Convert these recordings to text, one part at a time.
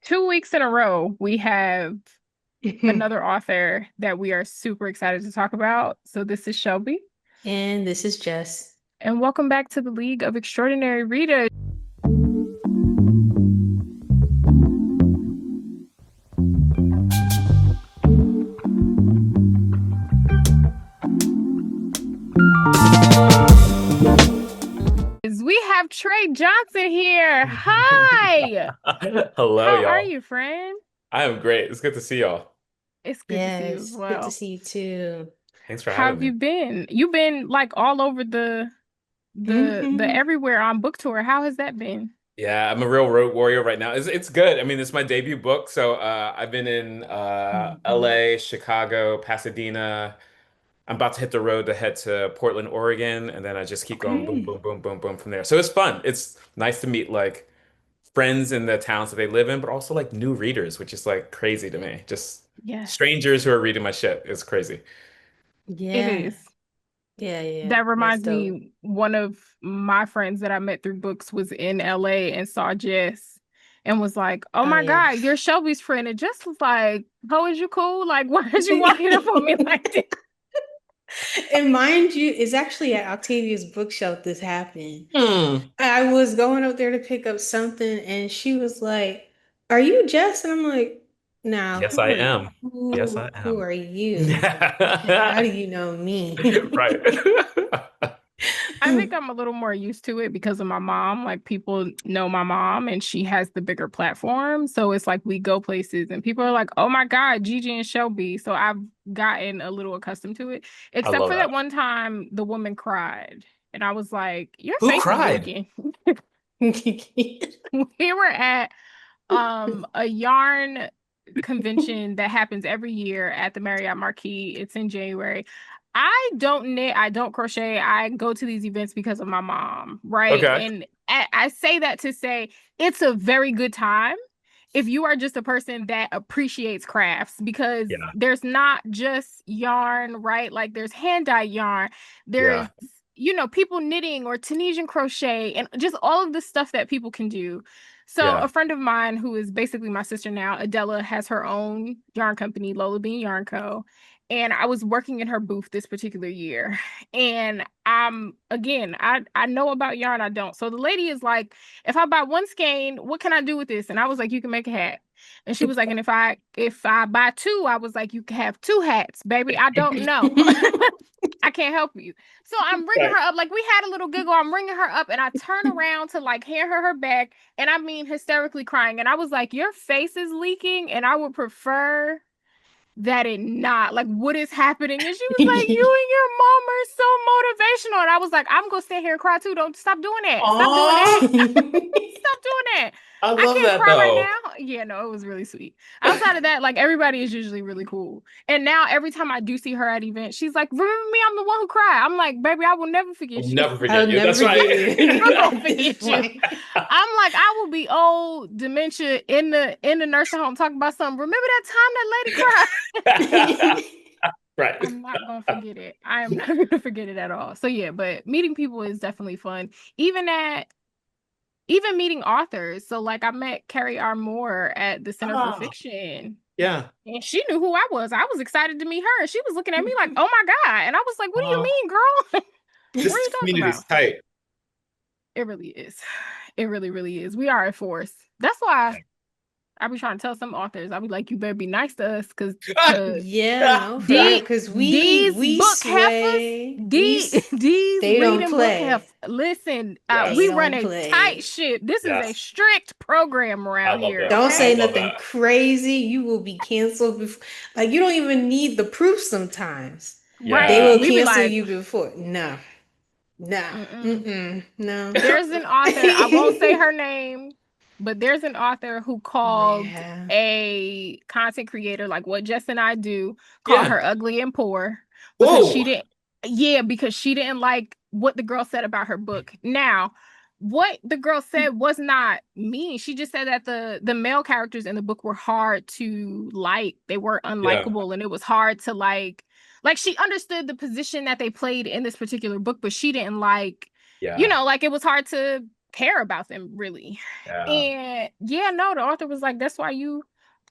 2 weeks in a row, we have another author that we are super excited to talk about. So this is Shelby, And this is Jess. and welcome back to the League of Extraordinary Readers. We have Tre Johnson here. Hi. Hello, How are y'all. you, friend? I am great. It's good to see y'all. It's good to see you as Yes, good to well. see you too. Thanks for How having have you me. been? You've been like all over the Hmm. everywhere on book tour. How has that been? Yeah, I'm a real road warrior right now. It's good. I mean, it's my debut book, so I've been in Hmm. LA, Chicago, Pasadena. I'm about to hit the road to head to Portland, Oregon, and then I just keep going boom, Okay. boom, boom, boom, boom from there. So it's fun. It's nice to meet like friends in the towns that they live in, but also like new readers, which is like crazy to me. Just Yes, strangers who are reading my shit. It's crazy. it Yeah. is. Yeah. That That's reminds dope. me, one of my friends that I met through books was in LA and saw Jess and was like, "Oh Oh my yeah. God, you're Shelby's friend." And Jess was like, "How is you cool? Like, why is you walking up on me like this?" And mind you, it's actually at Octavia's bookshelf this happened. Hmm. I was going up there to pick up something and she was like, "Are you Jess?" And I'm like, "Now, Yes, I am. Yes, I who am. are you? And how do you know Right. me?" I think I'm a little more used to it because of my mom. Like, people know my mom and she has the bigger platform. So it's like we go places and people are like, "Oh my God, Gigi and Shelby." So I've gotten a little accustomed to it, I except love for that that. one time the woman cried. And I was like, "Your Who face is cried? leaking." We were at a yarn convention that happens every year at the Marriott Marquis. It's in January. I don't knit, I don't crochet. I go to these events because of my mom, right? Okay. And I say that to say it's a very good time if you are just a person that appreciates crafts, because Yeah. there's not just yarn, right? Like, there's hand dyed yarn, there's Yeah. people knitting or Tunisian crochet and just all of the stuff that people can do. So Yeah. a friend of mine who is basically my sister now, Adela, has her own yarn company, Lola Bean Yarn Co. And I was working in her booth this particular year. And again, I know about yarn, I don't. So the lady is like, "If I buy one skein, what can I do with this?" And I was like, "You can make a hat." And she was like, "And if I buy two," I was like, "You can have two hats, baby. I don't know." I can't help you. So I'm ringing Right. her up. Like, we had a little giggle. I'm ringing her up and I turn around to like hand her back. And I mean, hysterically crying. And I was like, "Your face is leaking. And I would prefer that it not. Like, what is happening?" And she was like, "You and your mom are so motivational." And I was like, "I'm going to stand here and cry too. Don't stop doing that. Stop doing that. Aw. Stop doing that. I I love can't that cry right though. now." Yeah, no, it was really sweet. Outside of that, like, everybody is usually really cool. And now every time I do see her at events, she's like, "Remember me? I'm the one who cried." I'm like, "Baby, I will never I'll forget you." never I'll forget you. never That's right. forget you I'm gonna at this forget you. point. I'm like, I will be old, dementia in the nursing home talking about something. "Remember that time that lady cried?" Right. I'm not gonna forget it. I am not gonna forget it at all. So yeah, but meeting people is definitely fun. Even at even meeting authors. So like, I met Carrie R at the Center for Oh, Fiction. yeah. And she knew who I was. I was excited to meet her. And she was looking at me like, "Oh my God." And I was like, "What do you Oh, mean, girl?" What are this you talking community is about? tight. It really is. It really, really is. We are a force. That's why I be trying to tell some authors, I'll be like, "You better be nice to us, cause Yeah, no, for real. these Because these we book heifers, sway. these They don't reading book play. heifers. Listen, They we Yes. run don't a tight play. ship. This is a Yes. strict program I around love here, that. Don't I okay?" say love nothing that. crazy. You will be canceled before. Like, you don't even need the proof sometimes. They Right. will Yeah. We be cancel like, you before. No. No. "Mm-mm." Mm-mm. No. There's an author, I won't say her name, but there's an author who Oh called yeah. a content creator, like what Jess and I do, call Yeah. her ugly and poor because she Whoa. didn't, yeah, because she didn't like what the girl said about her book. Now, what the girl said was not mean. She just said that the male characters in the book were hard to like. They were Yeah. unlikable and it was hard to like, she understood the position that they played in this particular book, but she didn't like, Yeah. like, it was hard to care about them really. Yeah. And yeah, no, the author was like, that's why you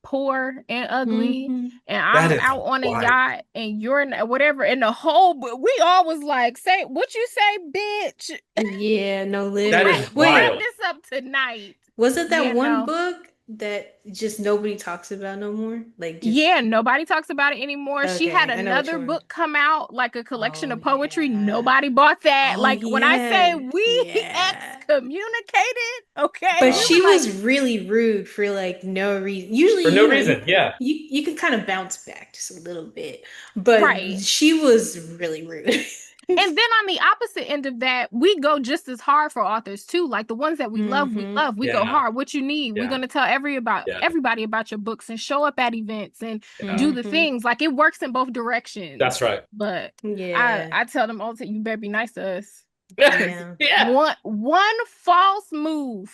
poor and ugly, Hmm. and That I'm is out on a wild. yacht and you're whatever. And the whole, we all was like, say what you say, bitch. Yeah, no, That I is literally. set wild. Wait, this up tonight. was it that Yeah, one no. book that just nobody talks about no more? Like just Yeah, nobody talks about it anymore. She had okay, I know which another one. book come out, like a collection Oh of poetry. yeah. Nobody bought that. Oh Like when I say yeah. we Yeah. excommunicated, okay, But we Wow. were she like, was really rude for like no reason. Usually, For no reason. Yeah. you can kind of bounce back just a little bit, but right. she was really rude. And then on the opposite end of that, we go just as hard for authors too. Like the ones that we love, we Hmm. love. We go Yeah. hard. What you need, we're Yeah. gonna tell Yeah. everybody about your books and show up at events and Yeah. do the Hmm. things. Like it works in both directions. That's right. But Yeah. I tell them all the time, you better be nice to us. Yeah. Yeah. One false move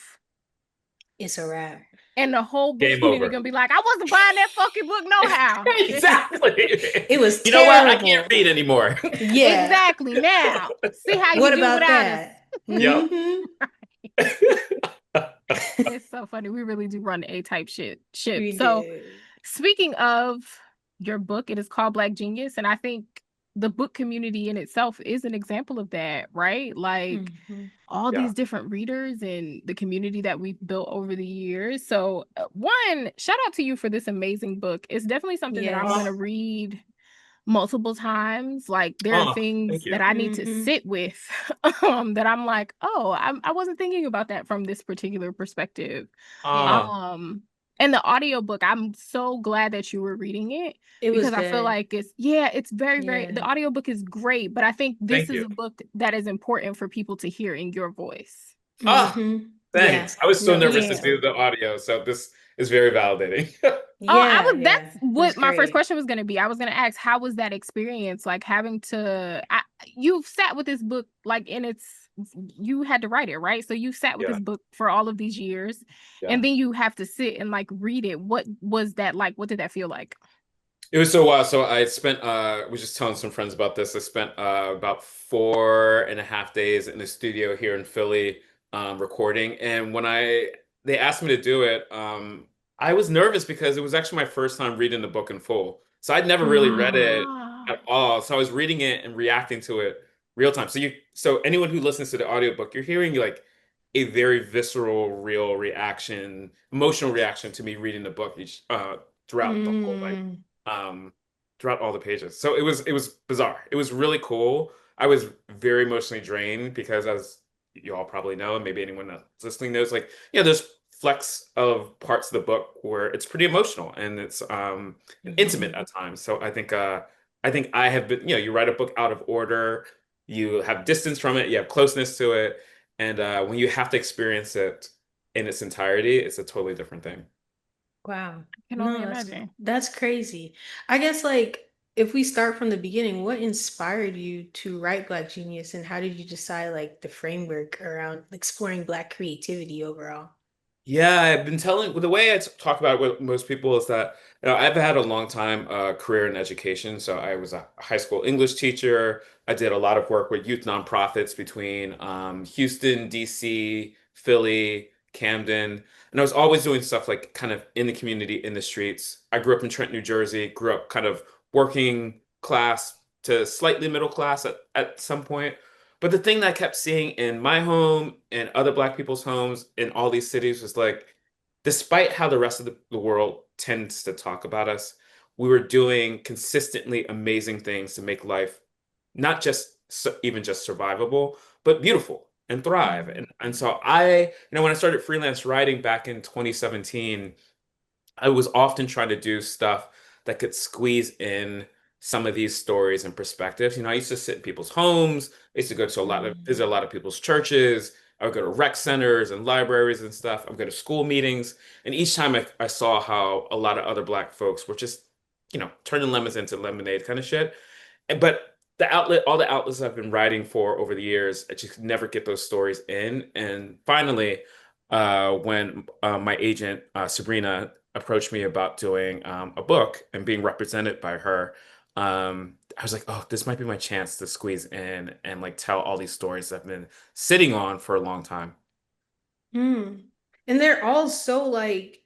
It's a wrap. and the whole book Game community over. gonna be like, I wasn't buying that fucking book no how. Exactly. It was You know what? I can't terrible. read anymore. Yeah. Exactly. Now, see how you What do about without us. that? Yep. Hmm. It's so funny. We really do run a type ship. We So do. speaking of your book, it is called Black Genius, and I think the book community in itself is an example of that, right? Like Hmm. all Yeah. these different readers and the community that we've built over the years. So one, shout out to you for this amazing book. It's definitely something that I'm Yes. going to read multiple times. Like there are Oh, thank things you. that I need to Hmm. sit with that I'm like, oh, I wasn't thinking about that from this particular perspective. Yeah. Oh, um and the audiobook, I'm so glad that you were reading it It was because I feel good. like it's very, very, the Yeah. audiobook is great, but I think this thank is you. a book that is important for people to hear in your voice. Ah, Hmm. Yeah. thanks. I was so No, nervous me to Yeah. do too. the audio, so this is very validating. Oh, Yeah, that's yeah. It was what my first great. question was going to be. I was going to ask, how was that experience? Like having to, you've sat with this book, like, and you had to write it, right? So you sat with Yeah, this book for all of these years, yeah. and then you have to sit and like read it. What was that like? What did that feel like? It was so wild. So I spent was just telling some friends about this. I spent about 4.5 days in the studio here in Philly recording. And when I they asked me to do it, I was nervous because it was actually my first time reading the book in full. So I'd never really read it Ah, at all. So I was reading it and reacting to it real time. So anyone who listens to the audiobook, you're hearing like a very visceral, real reaction, emotional reaction to me reading the book throughout the whole like Mm. um, throughout all the pages. So it was bizarre. It was really cool. I was very emotionally drained because, as you all probably know, and maybe anyone that's listening knows, like yeah, there's flecks of parts of the book where it's pretty emotional and it's intimate Mhm. at times. So I think I have been, you write a book out of order, you have distance from it, you have closeness to it, and when you have to experience it in its entirety, it's a totally different thing. Wow. I can only No, imagine. that's crazy. I guess like if we start from the beginning, what inspired you to write Black Genius and how did you decide like the framework around exploring Black creativity overall? Yeah, I've been telling the way talk about it with most people is that I've had a long time career in education. So I was a high school English teacher. I did a lot of work with youth nonprofits between Houston, DC, Philly, Camden, and I was always doing stuff like kind of in the community, in the streets. I grew up in Trent, New Jersey. Grew up kind of working class to slightly middle class at some point. But the thing that I kept seeing in my home and other Black people's homes in all these cities was like, despite how the rest of the world tends to talk about us, we were doing consistently amazing things to make life not just even just survivable, but beautiful and thrive. Mhm. And so when I started freelance writing back in 2017, I was often trying to do stuff that could squeeze in some of these stories and perspectives. I used to sit in people's homes. I used to go to visit a Mhm. lot of people's churches. I would go to rec centers and libraries and stuff. I would go to school meetings. And each time I saw how a lot of other Black folks were just, turning lemons into lemonade kind of shit. But all the outlets I've been writing for over the years, I just never get those stories in. And finally, when my agent Sabrina approached me about doing a book and being represented by her, I was like, oh, this might be my chance to squeeze in and like tell all these stories I've been sitting on for a long time. Mm. And they're all so like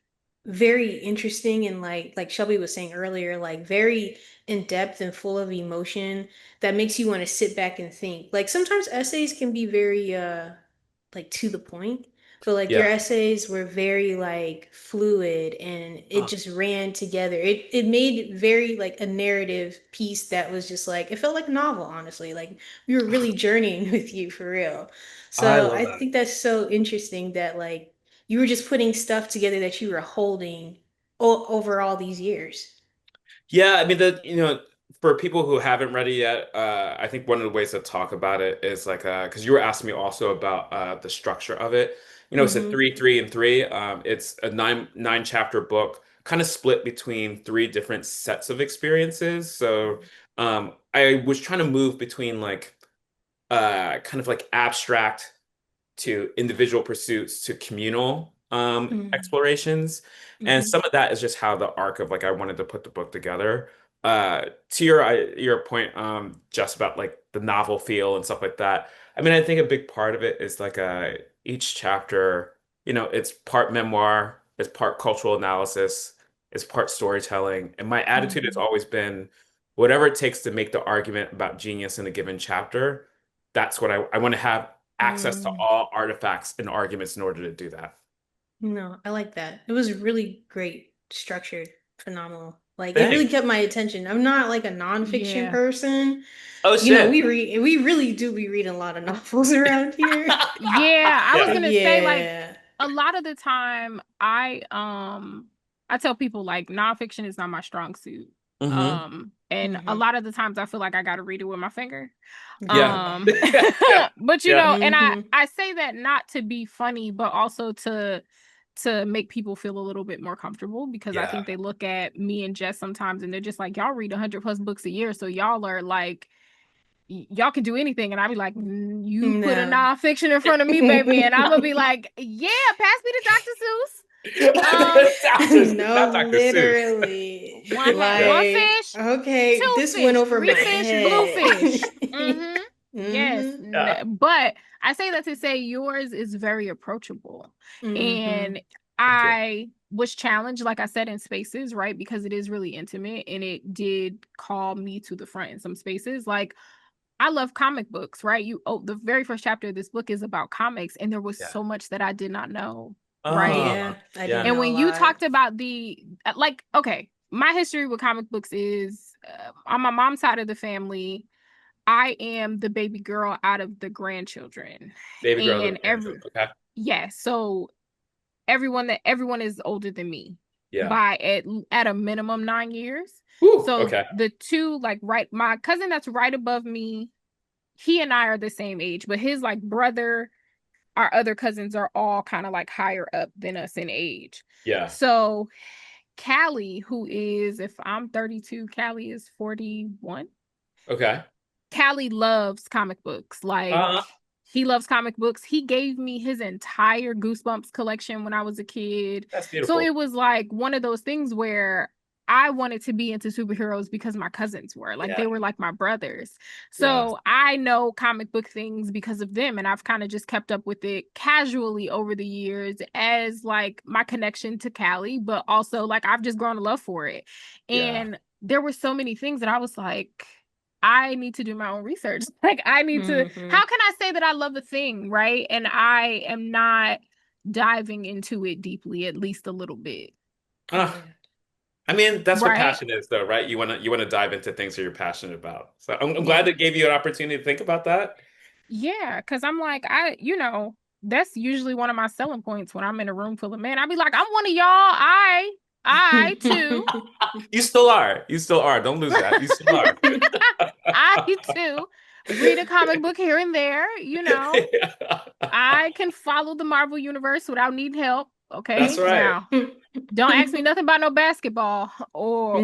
very interesting and like Shelby was saying earlier, like very in depth and full of emotion that makes you want to sit back and think. Like sometimes essays can be very like to the point, but like your Yeah. essays were very like fluid and it Oh, just ran together. It made very like a narrative piece that was just like it felt like a novel, honestly. Like we were really journeying with you for real. I So love I that. think that's so interesting that like you were just putting stuff together that you were holding over all these years. Yeah, I mean for people who haven't read it yet, I think one of the ways to talk about it is like because you were asking me also about the structure of it. It's a Mm-hmm. 3, 3, and 3. It's a nine chapter book, kind of split between three different sets of experiences. So I was trying to move between like kind of like abstract to individual pursuits to communal explorations. And Mm-hmm. some of that is just how the arc of like I wanted to put the book together. To your point, just about like the novel feel and stuff like that. I mean, I think a big part of it is like each chapter, it's part memoir, it's part cultural analysis, it's part storytelling. And my attitude has Mm-hmm. always been whatever it takes to make the argument about genius in a given chapter, that's what I want to have access to Mm. all artifacts and arguments in order to do that. No, I like that. It was really great, structured, phenomenal. Like it really Thanks. kept my attention. I'm not like a nonfiction Yeah. person. Oh shit. We really do be reading a lot of novels around here. Yeah, I was Yeah. gonna say like Yeah. a lot of the time I tell people like nonfiction is not my strong suit. Hmm. And a Mm-hmm. lot of the times I feel like I gotta read it with my finger. Yeah. Yeah. Yeah. But Yeah. and I Mm-hmm. I say that not to be funny, but also to make people feel a little bit more comfortable because I Yeah. think they look at me and Jess sometimes and they're just like, y'all read 100 plus books a year, so y'all are like y'all can do anything. And I'd be like, you put a No. nonfiction in front of me, baby. And I'm gonna be like, yeah, pass me the Dr. Seuss. No, Not Dr. Seuss. literally. Yeah. One Like, fish, okay, two this went fish, over three my fish, blue head. fish. Mm-hmm. Yes. Mm-hmm. Yeah. But I say that to say yours is very approachable. Mm-hmm. And Thank you. I was challenged, like I said, in spaces, right? Because it is really intimate and it did call me to the front in some spaces. Like I love comic books, right? The very first chapter of this book is about comics, and there was Yeah. so much that I did not know, right? Oh, Yeah, I didn't yeah. And know a when you lot. talked about like, okay, my history with comic books is on my mom's side of the family, I am the baby girl out of the grandchildren, Baby girl of the and grandchild. Okay. yes, so everyone is older than me Yeah. by at a minimum 9 years. Woo. So Okay. the two like right, my cousin that's right above me, he and I are the same age, but his like brother, our other cousins are all kind of like higher up than us in age. Yeah. So Callie, who is, if I'm 32, Callie is 41. Okay. Callie loves comic books. Like Uh, he loves comic books. He gave me his entire Goosebumps collection when I was a kid. that's So beautiful. it was like one of those things where I wanted to be into superheroes because my cousins were like Yeah. they were like my brothers. Yeah. So I know comic book things because of them and I've kind of just kept up with it casually over the years as like my connection to Callie, but also like I've just grown a love for it. Yeah. And there were so many things that I was like I need to do my own research. Like I need to, Mm-hmm. how can I say that I love a thing, right? And I am not diving into it deeply, at least a little bit. Uh, Yeah. I mean, that's what Right? passion is, though, right? You want to dive into things that you're passionate about. So I'm glad Yeah. it gave you an opportunity to think about that. Yeah. Cause I'm like, that's usually one of my selling points when I'm in a room full of men. I'd be like, I'm one of y'all. I too. You still are. You still are. Don't lose that. You still are. I too read a comic book here and there. I can follow the Marvel universe without needing help. That's Okay. right. Now, don't ask me nothing about no basketball or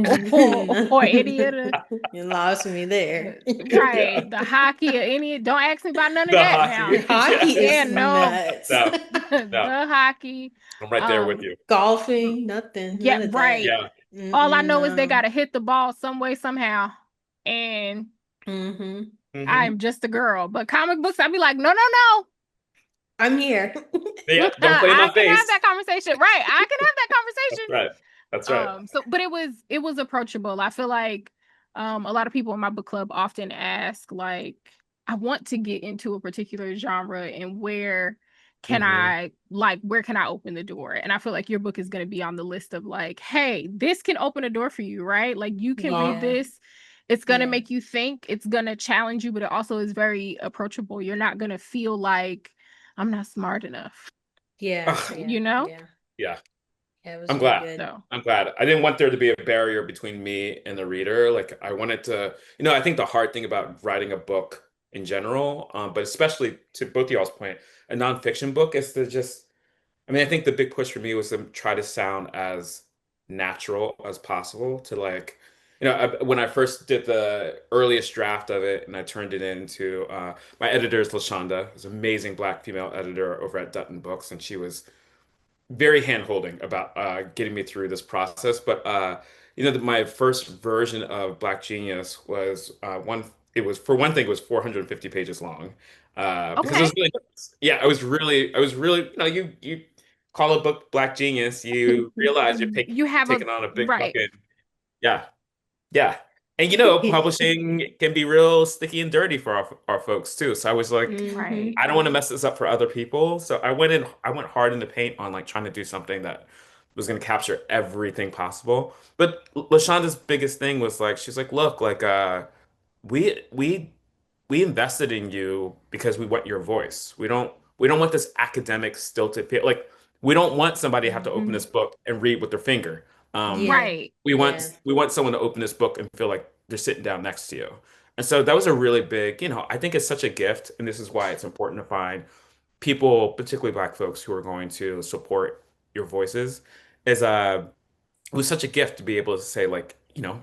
any of You lost me there. Yeah. right, the hockey or any. Don't ask me about none of The that now. hockey. Hockey Yeah. Yeah, is no, nuts. No, no. the hockey. I'm right there with Um, you. Golfing, nothing, yeah, none of that. right. Yeah. All I Mm-mm, know is they no. got to hit the ball some way somehow, and Mm-hmm. Hmm. I'm just a girl. But comic books, I'd be like, no, no, no. I'm here. Yeah, don't play in I my can have face. that conversation. Right. I can have that That's conversation. right. That's right. So but it was approachable. I feel like a lot of people in my book club often ask like I want to get into a particular genre and Hmm. where can I open the door? And I feel like your book is going to be on the list of like, hey, this can open a door for you, right? Like you can read Yeah. this. It's going to Yeah. make you think, it's going to challenge you, but it also is very approachable. You're not going to feel like I'm not smart enough, Yeah. Ugh, Yeah. you know? Yeah. yeah. Yeah. It was I'm really glad. good. So, I'm glad. I didn't want there to be a barrier between me and the reader. Like I wanted to, I think the hard thing about writing a book in general, but especially to both of y'all's point, a nonfiction book is to just, I think the big push for me was to try to sound as natural as possible to like, when I first did the earliest draft of it and I turned it into, my editor is LaShonda, who's an amazing Black female editor over at Dutton Books, and she was very hand-holding about getting me through this process. But my first version of Black Genius was one. It was for one thing, it was 450 pages long, because it okay. was really, yeah, I was really, you call a book Black Genius, you realize you're You have a taking on a big right. fucking, yeah, yeah. And publishing can be real sticky and dirty for our folks too. So I was like, Hmm. Right. I don't want to mess this up for other people. So I went hard in the paint on like trying to do something that was going to capture everything possible. But LaShonda's biggest thing was like, she's like, look, like, we we we invested in you because we want your voice. We don't want this academic stilted feel. Like we don't want somebody to have to open Hmm. this book and read with their finger. Yeah. Right. We Yeah. want someone to open this book and feel like they're sitting down next to you. And so that was a really big, I think it's such a gift, and this is why it's important to find people, particularly Black folks, who are going to support your voices. Is It was such a gift to be able to say like,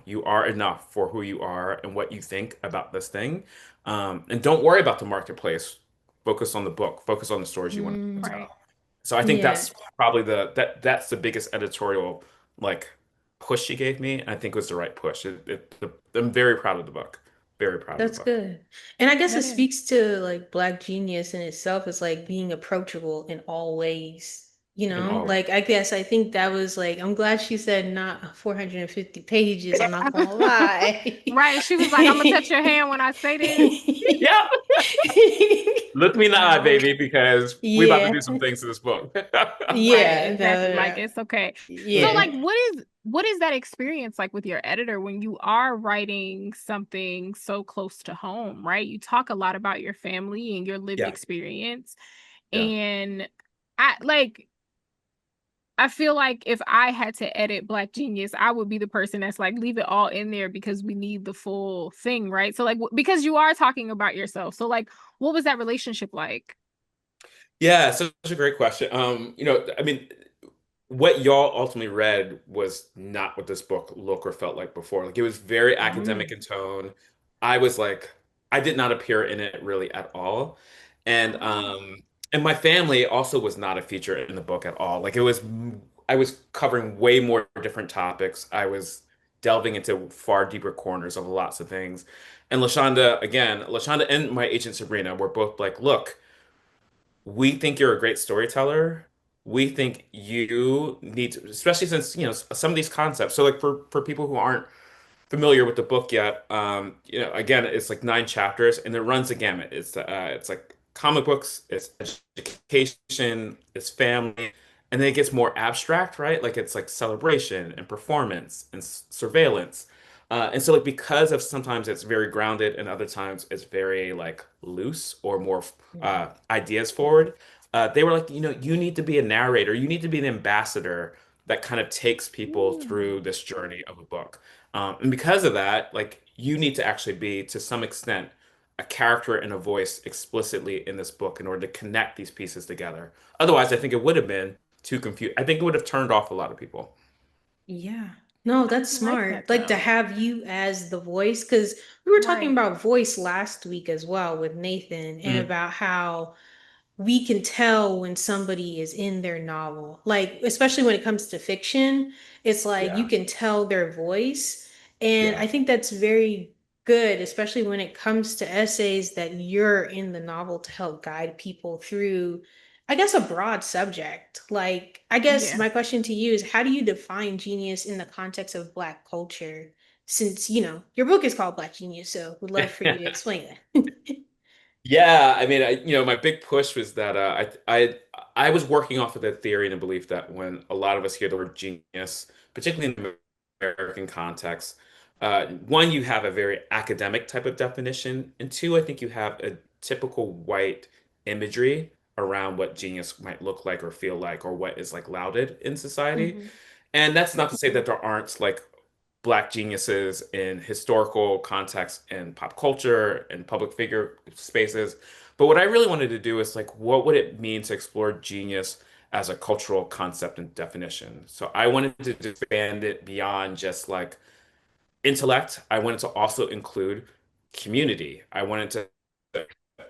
you are enough for who you are and what you think about this thing, and don't worry about the marketplace. Focus on the book. Focus on the stories you want to Mm. Right. tell. So I think Yeah. that's probably that's the biggest editorial like push she gave me, and I think it was the right push. I'm very proud of the book. Very proud of the That's book. good. And I guess it That is. speaks to like Black genius in itself is like being approachable in all ways, you And know? all Like I guess I think that was like I'm glad she said not 450 pages, I'm not gonna lie. Right. She was like, I'm gonna touch your hand when I say this. yeah, look me in the eye, No. baby, because we about to Yeah. do some things to this book. Right, Yeah, exactly. no, Like no. it's okay. So Yeah. like what is that experience like with your editor when you are writing something so close to home, right? You talk a lot about your family and your lived Yeah, experience. yeah. And I feel like if I had to edit Black Genius, I would be the person that's like, leave it all in there because we need the full thing, right? So like because you are talking about yourself. So like what was that relationship like? Yeah, such a great question. What y'all ultimately read was not what this book looked or felt like before. Like it was very academic Mm. in tone. I was like, I did not appear in it really at all. And Oh. my family also was not a feature in the book at all. Like I was covering way more different topics. I was delving into far deeper corners of lots of things. And LaShonda and my agent Sabrina were both like, look, we think you're a great storyteller. We think you need to, especially since, some of these concepts. So like for people who aren't familiar with the book yet, again, it's like 9 chapters and it runs the gamut. It's like comic books, it's education, it's family, and then it gets more abstract, right? Like it's like celebration and performance and surveillance. And so like because of sometimes it's very grounded and other times it's very like loose or more Mm. ideas forward, they were like, you need to be a narrator, you need to be an ambassador that kind of takes people Mm. through this journey of a book. And because of that, like you need to actually be, to some extent, a character and a voice explicitly in this book in order to connect these pieces together. Otherwise, I think it would have been too confused. I think it would have turned off a lot of people. Yeah. No, that's I like that smart. Like to though. have you as the voice, because we were talking Right. about voice last week as well with Nathan and Mm, about how we can tell when somebody is in their novel. Like, especially when it comes to fiction, it's like you yeah, can tell their voice. And yeah, I think that's very good, especially when it comes to essays that you're in the novel to help guide people through I guess a broad subject. Like, I guess Yeah. my question to you is how do you define genius in the context of Black culture? Since, your book is called Black Genius, so would love for you to explain that. Yeah, I mean, my big push was that I was working off of the theory and the belief that when a lot of us hear the word genius, particularly in the American context, one, you have a very academic type of definition, and two, I think you have a typical white imagery around what genius might look like or feel like, or what is like lauded in society. Hmm. And that's not to say that there aren't like black geniuses in historical context and pop culture and public figure spaces. But what I really wanted to do is like, what would it mean to explore genius as a cultural concept and definition? So I wanted to expand it beyond just like intellect. I wanted to also include community. I wanted to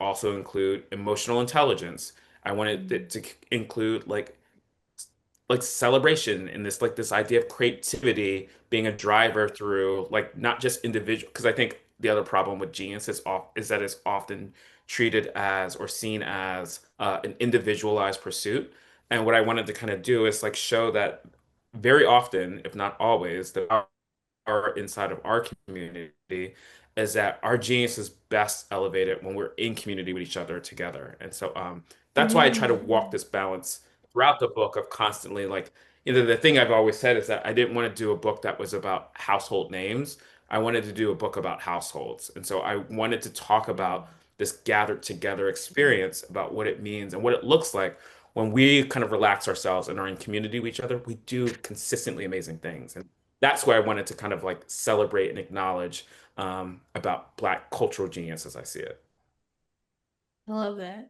also include emotional intelligence. I wanted it to include like celebration and this idea of creativity being a driver through like not just individual, because I think the other problem with genius is that it's often treated as or seen as an individualized pursuit. And what I wanted to kind of do is like show that very often, if not always, the are inside of our community is that our genius is best elevated when we're in community with each other together. And so that's why I try to walk Hmm. this balance throughout the book of constantly like, the thing I've always said is that I didn't want to do a book that was about household names. I wanted to do a book about households. And so I wanted to talk about this gathered together experience about what it means and what it looks like when we kind of relax ourselves and are in community with each other. We do consistently amazing things. And that's where I wanted to kind of like celebrate and acknowledge about Black cultural genius as I see it. I love that. Me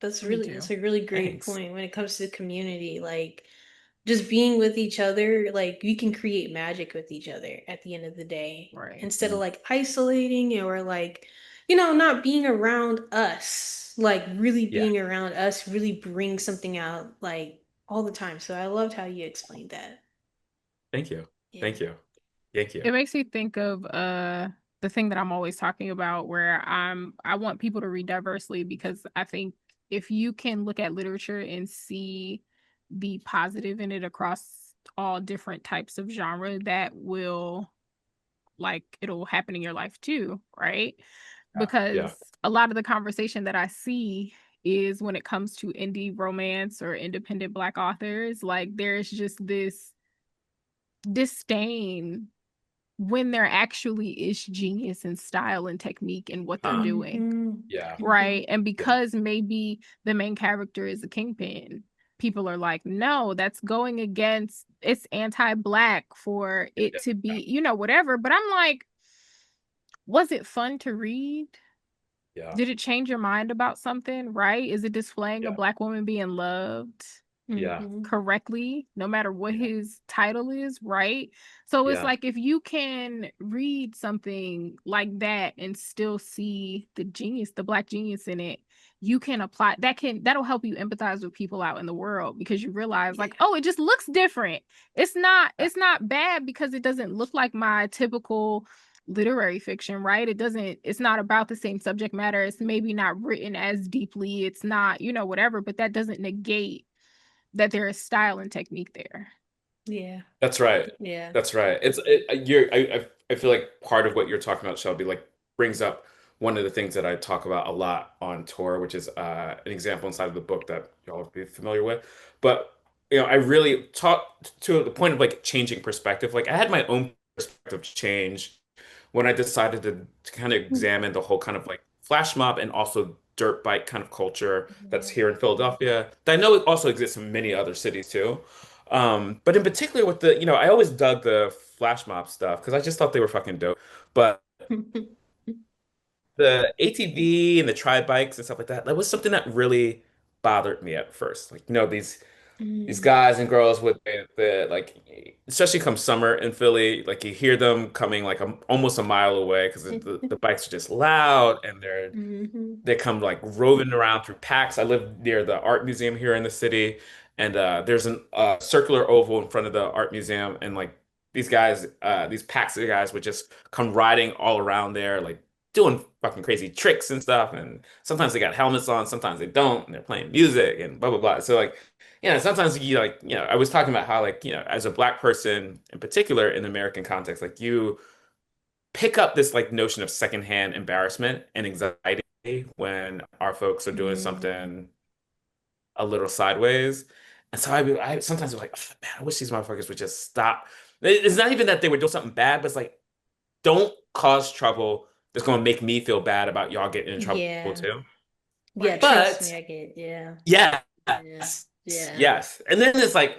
That's too. a really great Thanks. point when it comes to community. Like, just being with each other, like, we can create magic with each other at the end of the day Right. instead of like isolating or like, not being around us. Like, really Yeah. being around us really brings something out like all the time. So I loved how you explained that. Thank you. Yeah. Thank you. Thank you. It makes me think of the thing that I'm always talking about where I want people to read diversely because I think if you can look at literature and see the positive in it across all different types of genre, that will like it'll happen in your life too, right? Yeah. Because a lot of the conversation that I see is when it comes to indie romance or independent black authors, like there's just this disdain when there actually is genius and style and technique in what they're Huh. doing, Hmm. Yeah. right? And Yeah. because maybe the main character is a kingpin, people are like, no, that's going against, it's anti-black for it to Yeah. be, whatever. But I'm like, was it fun to read? Yeah. Did it change your mind about something, right? Is it displaying a Yeah. black woman being loved Yeah. Hmm. correctly, no matter what Yeah. his title is, right? So it's Yeah. like if you can read something like that and still see the genius, the black genius in it, you can apply that'll help you empathize with people out in the world because you realize Yeah. like, oh, it just looks different. It's not Yeah. it's not bad because it doesn't look like my typical literary fiction, right? It's not about the same subject matter. It's maybe not written as deeply. It's not, whatever, but that doesn't negate that there is style and technique there. Yeah. That's right. Yeah. That's right. I feel like part of what you're talking about, Shelby, like brings up one of the things that I talk about a lot on tour, which is an example inside of the book that y'all will be familiar with. But I really talked to the point of like changing perspective. Like I had my own perspective change when I decided to kind of examine the whole kind of like flash mob and also dirt bike kind of culture that's Yeah. here in Philadelphia. That I know it also exists in many other cities too. But in particular with I always dug the flash mob stuff because I just thought they were fucking dope. But the ATV and the tri bikes and stuff like that, that was something that really bothered me at first. Like, these Mm. guys and girls with the like, especially come summer in Philly, like you hear them coming like almost a mile away because the bikes are just loud and Mhm. they come like roving around through packs. I live near the art museum here in the city, and there's a circular oval in front of the art museum, and like these packs of guys would just come riding all around there, like doing fucking crazy tricks and stuff. And sometimes they got helmets on, sometimes they don't, and they're playing music and blah blah blah. So like, sometimes you like, I was talking about how like, as a black person in particular in the American context, like you pick up this like notion of secondhand embarrassment and anxiety when our folks are doing something a little sideways. And so I sometimes I'm like, "Oh, man, I wish these motherfuckers would just stop." It's not even that they would do something bad, but it's like, don't cause trouble that's going to make me feel bad about y'all getting in trouble Yeah. too. Yeah, Right. trust me, But I get, yeah. yes, Yeah. Yeah. yes. And then it's like,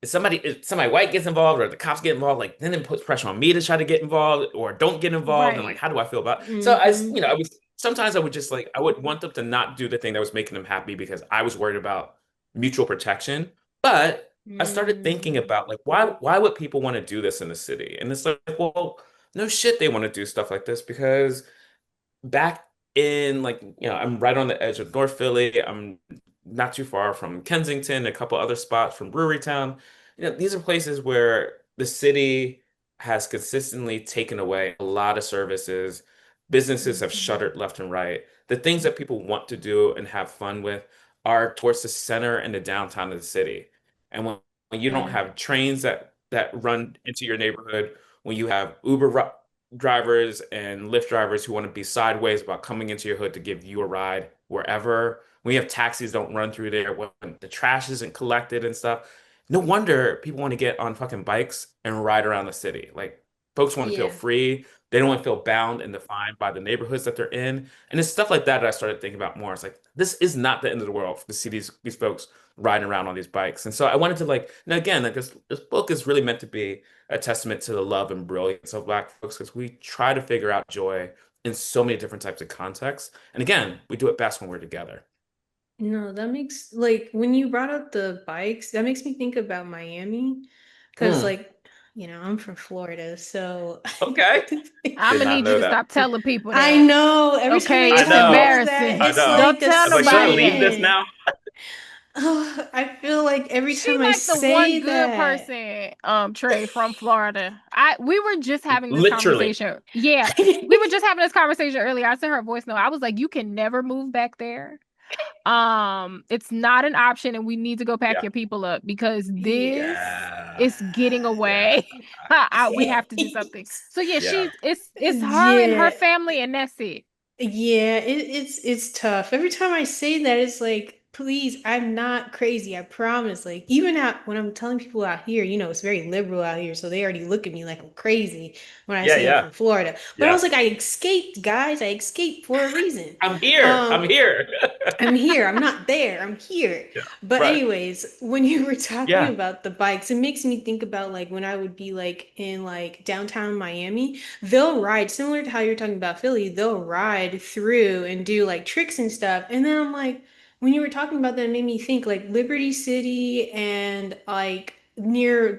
if somebody white gets involved or the cops get involved, like then it puts pressure on me to try to get involved or don't get involved. And like, Right. how do I feel about it? So Mm-hmm. I was sometimes I would just like I would want them to not do the thing that was making them happy because I was worried about mutual protection. But I started thinking Mm. about like why would people want to do this in the city? And it's like, well, no shit, they want to do stuff like this because back in like I'm right on the edge of North Philly. I'm not too far from Kensington, a couple other spots from Brewery Town. These are places where the city has consistently taken away a lot of services. Businesses have Mhm. shuttered left and right. The things that people want to do and have fun with are towards the center and the downtown of the city. And when you don't Yeah. have trains that run into your neighborhood, when you have drivers and Lyft drivers who want to be sideways about coming into your hood to give you a ride wherever. We have taxis don't run through there when the trash isn't collected and stuff. No wonder people want to get on fucking bikes and ride around the city. Like folks want to feel Yeah. free. They don't want to feel bound and defined by the neighborhoods that they're in. And it's stuff like that I started thinking about more. It's like this is not the end of the world to see these folks riding around on these bikes. And so I wanted to like, and again, like this book is really meant to be a testament to the love and brilliance of Black folks because we try to figure out joy in so many different types of contexts. And again, we do it best when we're together. No, that makes like when you brought up the bikes, that makes me think about Miami. Because Mm, like, I'm from Florida, so okay. I'm Did gonna not need you know to that. stop telling people I that. know every time I Okay, I it's tell know. people that, I embarrassing. it's know. like Don't a tell I was like, should I nobody leave that. this sin. now? Oh, I feel like every She time I like the one say good that. person, Trey from Florida. We were just having this Literally. conversation. Yeah, we were just having this conversation earlier. I sent her a voice note. I was like, you can never move back there. It's not an option, and we need to go pack Yeah. your people up because this Yeah. is getting Yeah. away. We have to do something. So yeah, Yeah. it's her and her Yeah, family, and that's it. yeah, it's tough. Every time I say that, it's like, please, I'm not crazy. I promise. Like, even when I'm telling people out here, it's very liberal out here, so they already look at me like I'm crazy when I Yeah. say I'm Yeah. from Florida. But I was Yeah. like, I escaped, guys. I escaped for a reason. I'm here. I'm Um, here. I'm here. I'm not there. I'm here. Yeah. But Right. anyways, when you were talking Yeah. about the bikes, it makes me think about like when I would be like in like downtown Miami, they'll ride similar to how you're talking about Philly, they'll ride through and do like tricks and stuff. And then I'm like, when you were talking about that, it made me think like Liberty City and like near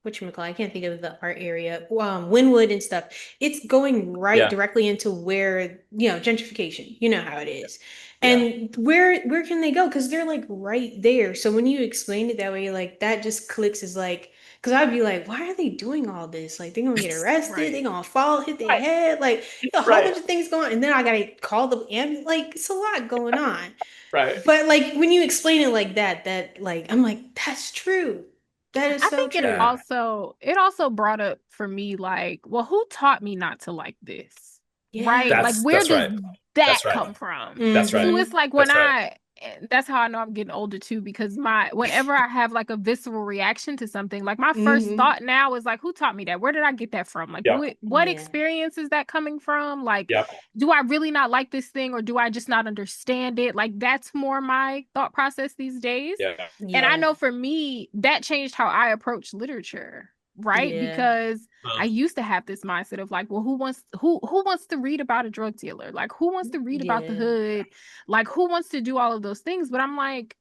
whatchamacallit, I can't think of the art area, Wynwood and stuff. It's going right Yeah. directly into where, gentrification. You know how it is. Yeah. And where can they go? Because they're like right there. So when you explain it that way, like that just clicks as like, because I'd be like, why are they doing all this? Like they're gonna get arrested, they're Right. gonna fall, hit their Right. head, like a whole Right. bunch of things going on. And then I gotta call the ambulance. Like it's a lot going on. Right. But like when you explain it like that like I'm like, that's true. That is I so think true. Yeah. it also brought up for me like, well, who taught me not to like this? Right? Like Yeah. where That's does right. that That's right. come from? That's right. So it's Mm-hmm. like when That's right. that's how I know I'm getting older too, because whenever I have like a visceral reaction to something, like my first Mm-hmm. thought now is like, who taught me that? Where did I get that from? Like Yep. what Yeah. experience is that coming from? Like, Yep. do I really not like this thing, or do I just not understand it? Like that's more my thought process these days. Yeah. And I Yeah. know for me, that changed how I approach literature, right? Yeah. Because I Uh, used to have this mindset of like, well, who wants to read about a drug dealer? Like who wants to read about the Yeah. hood? Like who wants to do all of those things? But I'm like,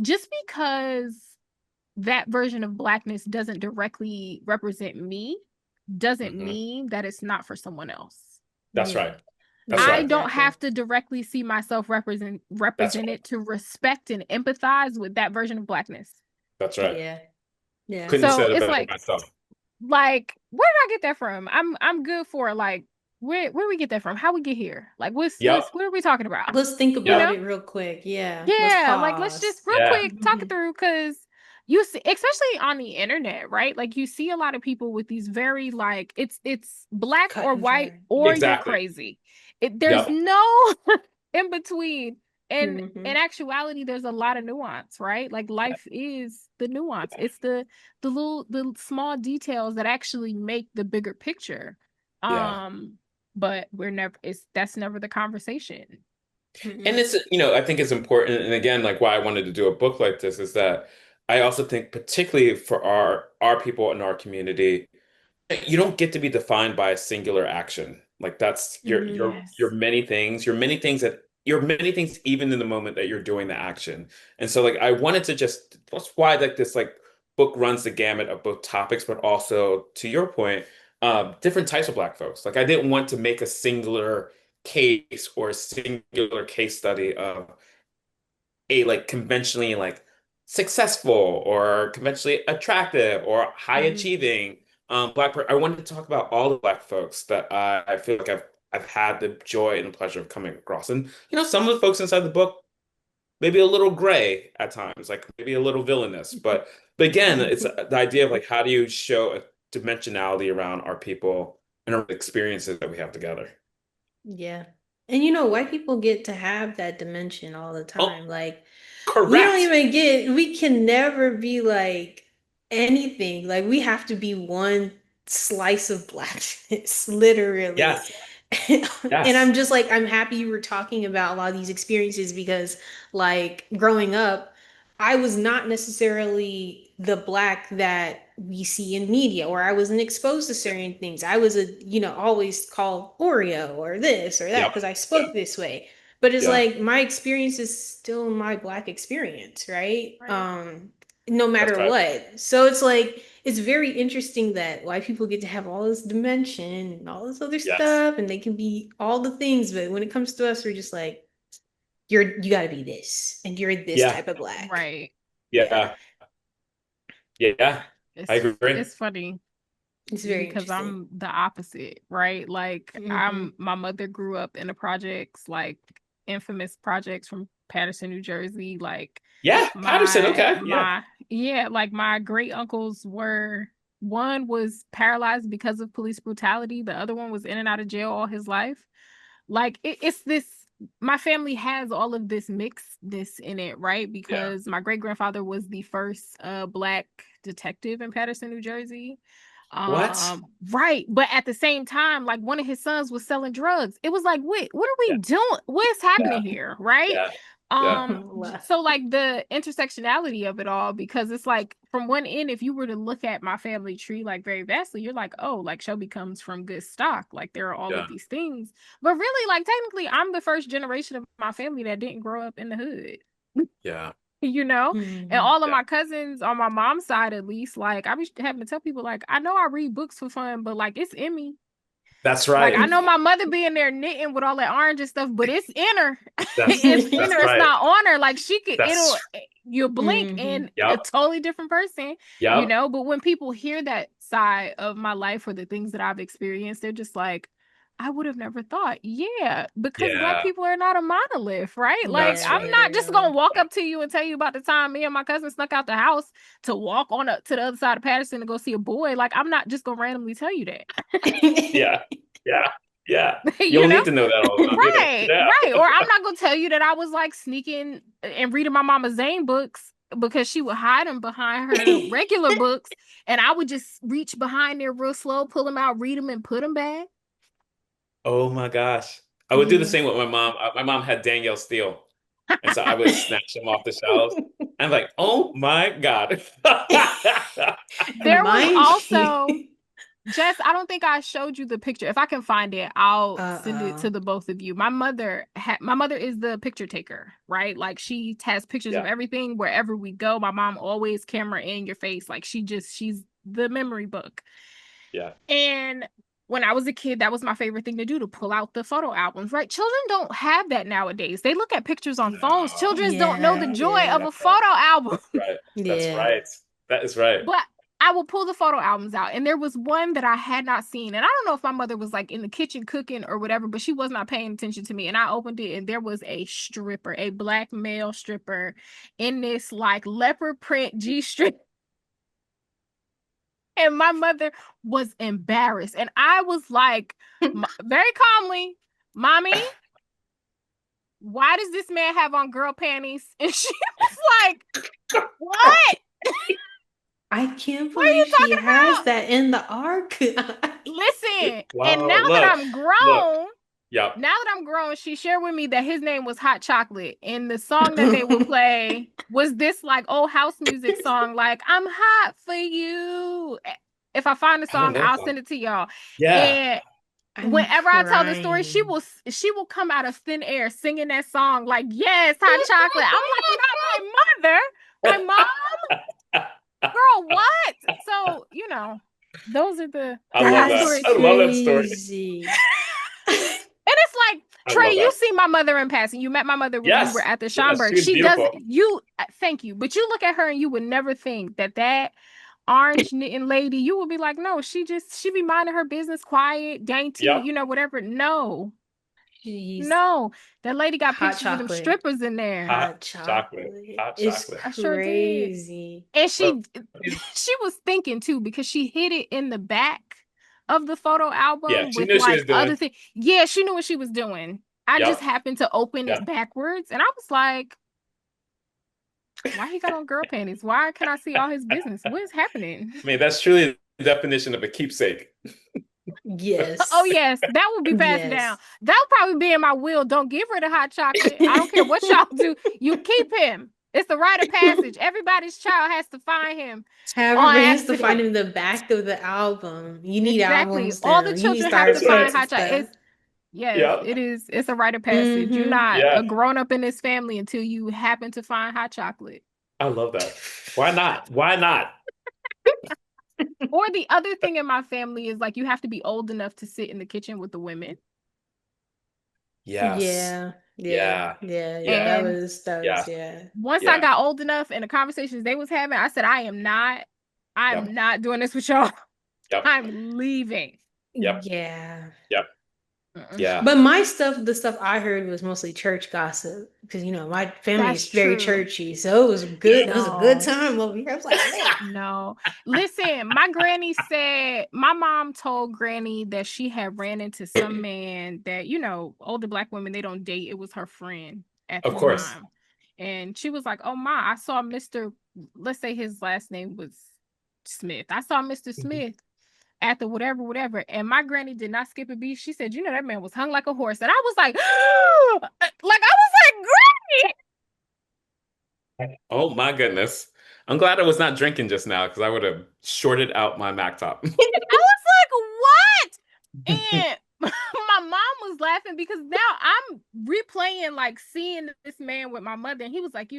just because that version of blackness doesn't directly represent me doesn't mhm. mean that it's not for someone else. That's Yeah. right. That's Yeah, I right. don't exactly. have to directly see myself That's right. represented to respect and empathize with that version of blackness. That's right. Yeah. Yeah. Couldn't have So said it it's better like, myself. where did I get that from? I'm good for like Where we get that from? How we get here? Like, Yep. what are we talking about? Let's think You about Yep. know? it real quick. Yeah, let's Yeah, like let's just pause. real Yeah. quick talk it through because you see, especially on the internet, right? Like you see a lot of people with these very like it's black Cut or and white dry. or Yeah. you're Exactly. crazy. There's Yep. no in between. And in Hmm. actuality, there's a lot of nuance, right? Like life is the nuance. It's the small details that actually make the bigger picture. Yeah. But we're never it's that's never the conversation. And Hmm. it's, I think it's important. And again, like why I wanted to do a book like this is that I also think particularly for our people in our community, you don't get to be defined by a singular action. Like that's Yes. you're many things even in the moment that you're doing the action. And so like I wanted to just that's why like this like book runs the gamut of both topics, but also to your point, different types of Black folks. Like I didn't want to make a singular case or a singular case study of a like conventionally like successful or conventionally attractive or high Hmm. achieving Black person. I wanted to talk about all the Black folks that I feel like I've had the joy and the pleasure of coming across. And some of the folks inside the book maybe a little gray at times, like maybe a little villainous. But again, it's the idea of like how do you show a dimensionality around our people and our experiences that we have together. Yeah. And white people get to have that dimension all the Oh, time. Like, we don't correct. even we can never be like anything. Like, we have to be one slice of blackness, literally. Yes. And Yes. I'm just like, I'm happy you were talking about a lot of these experiences because, like, growing up, I was not necessarily the black that we see in media, or I wasn't exposed to certain things. I was always called Oreo or this or that Yep. because I Yep. spoke this way. But it's Yeah. like my experience is still my black experience, right? Right. No That's matter right. what. So it's like it's very interesting that white people get to have all this dimension and all this other Yes. stuff, and they can be all the things, but when it comes to us, we're just like, you gotta be this, and you're this Yeah. type of black. Right. Yeah. Yeah. Yeah. I agree. It's funny It's very because interesting. I'm the opposite, right? Like Hmm. my mother grew up in the projects, like infamous projects from Patterson, New Jersey. Like Yeah. Patterson. my Okay. Yeah. my yeah, like my great uncles were one was paralyzed because of police brutality, the other one was in and out of jail all his life. Like it's this my family has all of this mixedness in it, right? Yeah. Because my great grandfather was the first black detective in Patterson, New Jersey. What? Right, but at the same time, like one of his sons was selling drugs. It was like, wait, what are Yeah. we doing? What's happening Yeah. here, right? Yeah. Yeah. So like the intersectionality of it all, because it's like from one end, if you were to look at my family tree like very vastly, you're like, oh, like Shelby comes from good stock. Like there are all Yeah. of these things. But really, like technically, I'm the first generation of my family that didn't grow up in the hood. Yeah. You know, and Hmm. all of Yeah. my cousins on my mom's side, at least, like I be having to tell people, like, I know I read books for fun, but like it's in me. That's Like I right. know my mother being there knitting with all that orange and stuff, but it's in her. That's It's in that's her. It's right. not on her. Like she could, it'll That's you blink Hmm. and a yep. totally different person, you Yep. know. But when people hear that side of my life or the things that I've experienced, they're just like, I would have never thought. Yeah, because black Yeah. people are not a monolith, right? Like That's Yeah, I'm right. not just gonna literally. walk up to you and tell you about the time me and my cousin snuck out the house to walk on up to the other side of Patterson to go see a boy. Like I'm not just gonna randomly tell you that. Yeah. Yeah. Yeah. You You don't know? need to know that all the time either. Right, Yeah. right. Or I'm not gonna tell you that I was like sneaking and reading my mama Zane books because she would hide them behind her regular books, and I would just reach behind there real slow, pull them out, read them, and put them back. Oh my gosh. I would do the Mhm. same with my mom. My mom had Danielle Steele. And so I would snatch them off the shelves. I'm like, oh my God. And There was mind also you, Jess, I don't think I showed you the picture. If I can find it, I'll send it uh-oh. to the both of you. My mother is the picture taker, right? Like she has pictures of Yeah. everything wherever we go. My mom always camera in your face. Like she's the memory book. Yeah. And when I was a kid, that was my favorite thing to do to pull out the photo albums, right? Children don't have that nowadays. They look at pictures on phones. No. Children don't know the Yeah, joy of yeah, a That's right. photo album. That's right. That's yeah. right. That is right. But I would pull the photo albums out, and there was one that I had not seen, and I don't know if my mother was like in the kitchen cooking or whatever, but she was not paying attention to me. And I opened it, and there was a stripper, a black male stripper, in this like leopard print G-string, and my mother was embarrassed, and I was like, very calmly, "Mommy, why does this man have on girl panties?" And she was like, "What? I can't What are you believe she talking has about?" that in the arc. Listen, and Well, now that I'm look. grown, Yep. she shared with me that his name was Hot Chocolate, and the song that they would play was this like old house music song, like "I'm hot for you." If I find the I don't song, know I'll that. send it to y'all. Yeah. And I'm whenever I tell the story, she crying. will come out of thin air singing that song, like, "Yes, Hot Chocolate." I'm like, "Not my mother, my mom, girl, what?" So, those are the I love hot that. That's stories. I love that story. crazy. And it's like, I Trey, love you that. see my mother in passing. You met my mother when we were Yes. at the Yes. She Schomburg. was She does beautiful. thank you. But you look at her and you would never think that orange knitting lady, you would be like, no, she be minding her business, quiet, dainty, Yep. whatever. No, Jeez. no. That lady got Hot pictures of them chocolate. strippers in there. Hot Hot chocolate. chocolate. Hot It's chocolate. I sure did. crazy. And Well, she was thinking too, because she hid it in the back of the photo yeah, album she with knew what she was like other doing. things. Yeah, she knew what she was doing. I just Yep. happened to open it Yep. backwards, and I was like, why he got on girl panties? Why can I see all his business? What is happening? I mean, that's truly the definition of a keepsake. Oh Yes. yes, that will be passed down. Yes. That'll probably be in my will. Don't give her the hot chocolate. I don't care what y'all do. You keep him. It's the rite of passage. Everybody's child has to find him on Everybody has to find accident. him in the back of the album. You need Exactly. albums All now. the You need to children have to start That's find right. painting hot chocolate. stuff. Yes, Yep. it is. It's a rite of passage. You're Mm-hmm. not Yeah. a grown up in this family until you happen to find hot chocolate. I love that. Why not? Why not? Or the other thing in my family is like you have to be old enough to sit in the kitchen with the women. Yes. Yeah. Yeah. Yeah. Yeah. Yeah. Yeah. And Yeah. Yeah. once I Yeah. got old enough and the conversations they was having, I said, I'm Yep. not doing this with y'all. Yep. I'm leaving. Yep. Yeah. Yep. Mm-mm. Yeah. But the stuff I heard was mostly church gossip because my family That's is very true. churchy, so it was good. It was a good No. time over here. I was like, man. No. Listen, my granny said my mom told granny that she had ran into some man that, older black women, they don't date. It was her friend at the Of course. time. And she was like, "Oh my, I saw Mr. Let's say his last name was Smith. I saw Mr. Smith at the whatever, whatever." And my granny did not skip a beat. She said, "That man was hung like a horse." And I was like, like I was like, "Granny." Oh my goodness. I'm glad I was not drinking just now because I would have shorted out my Mac top. I was like, "What?" And my mom was laughing because now I'm replaying, like seeing this man with my mother, and he was like,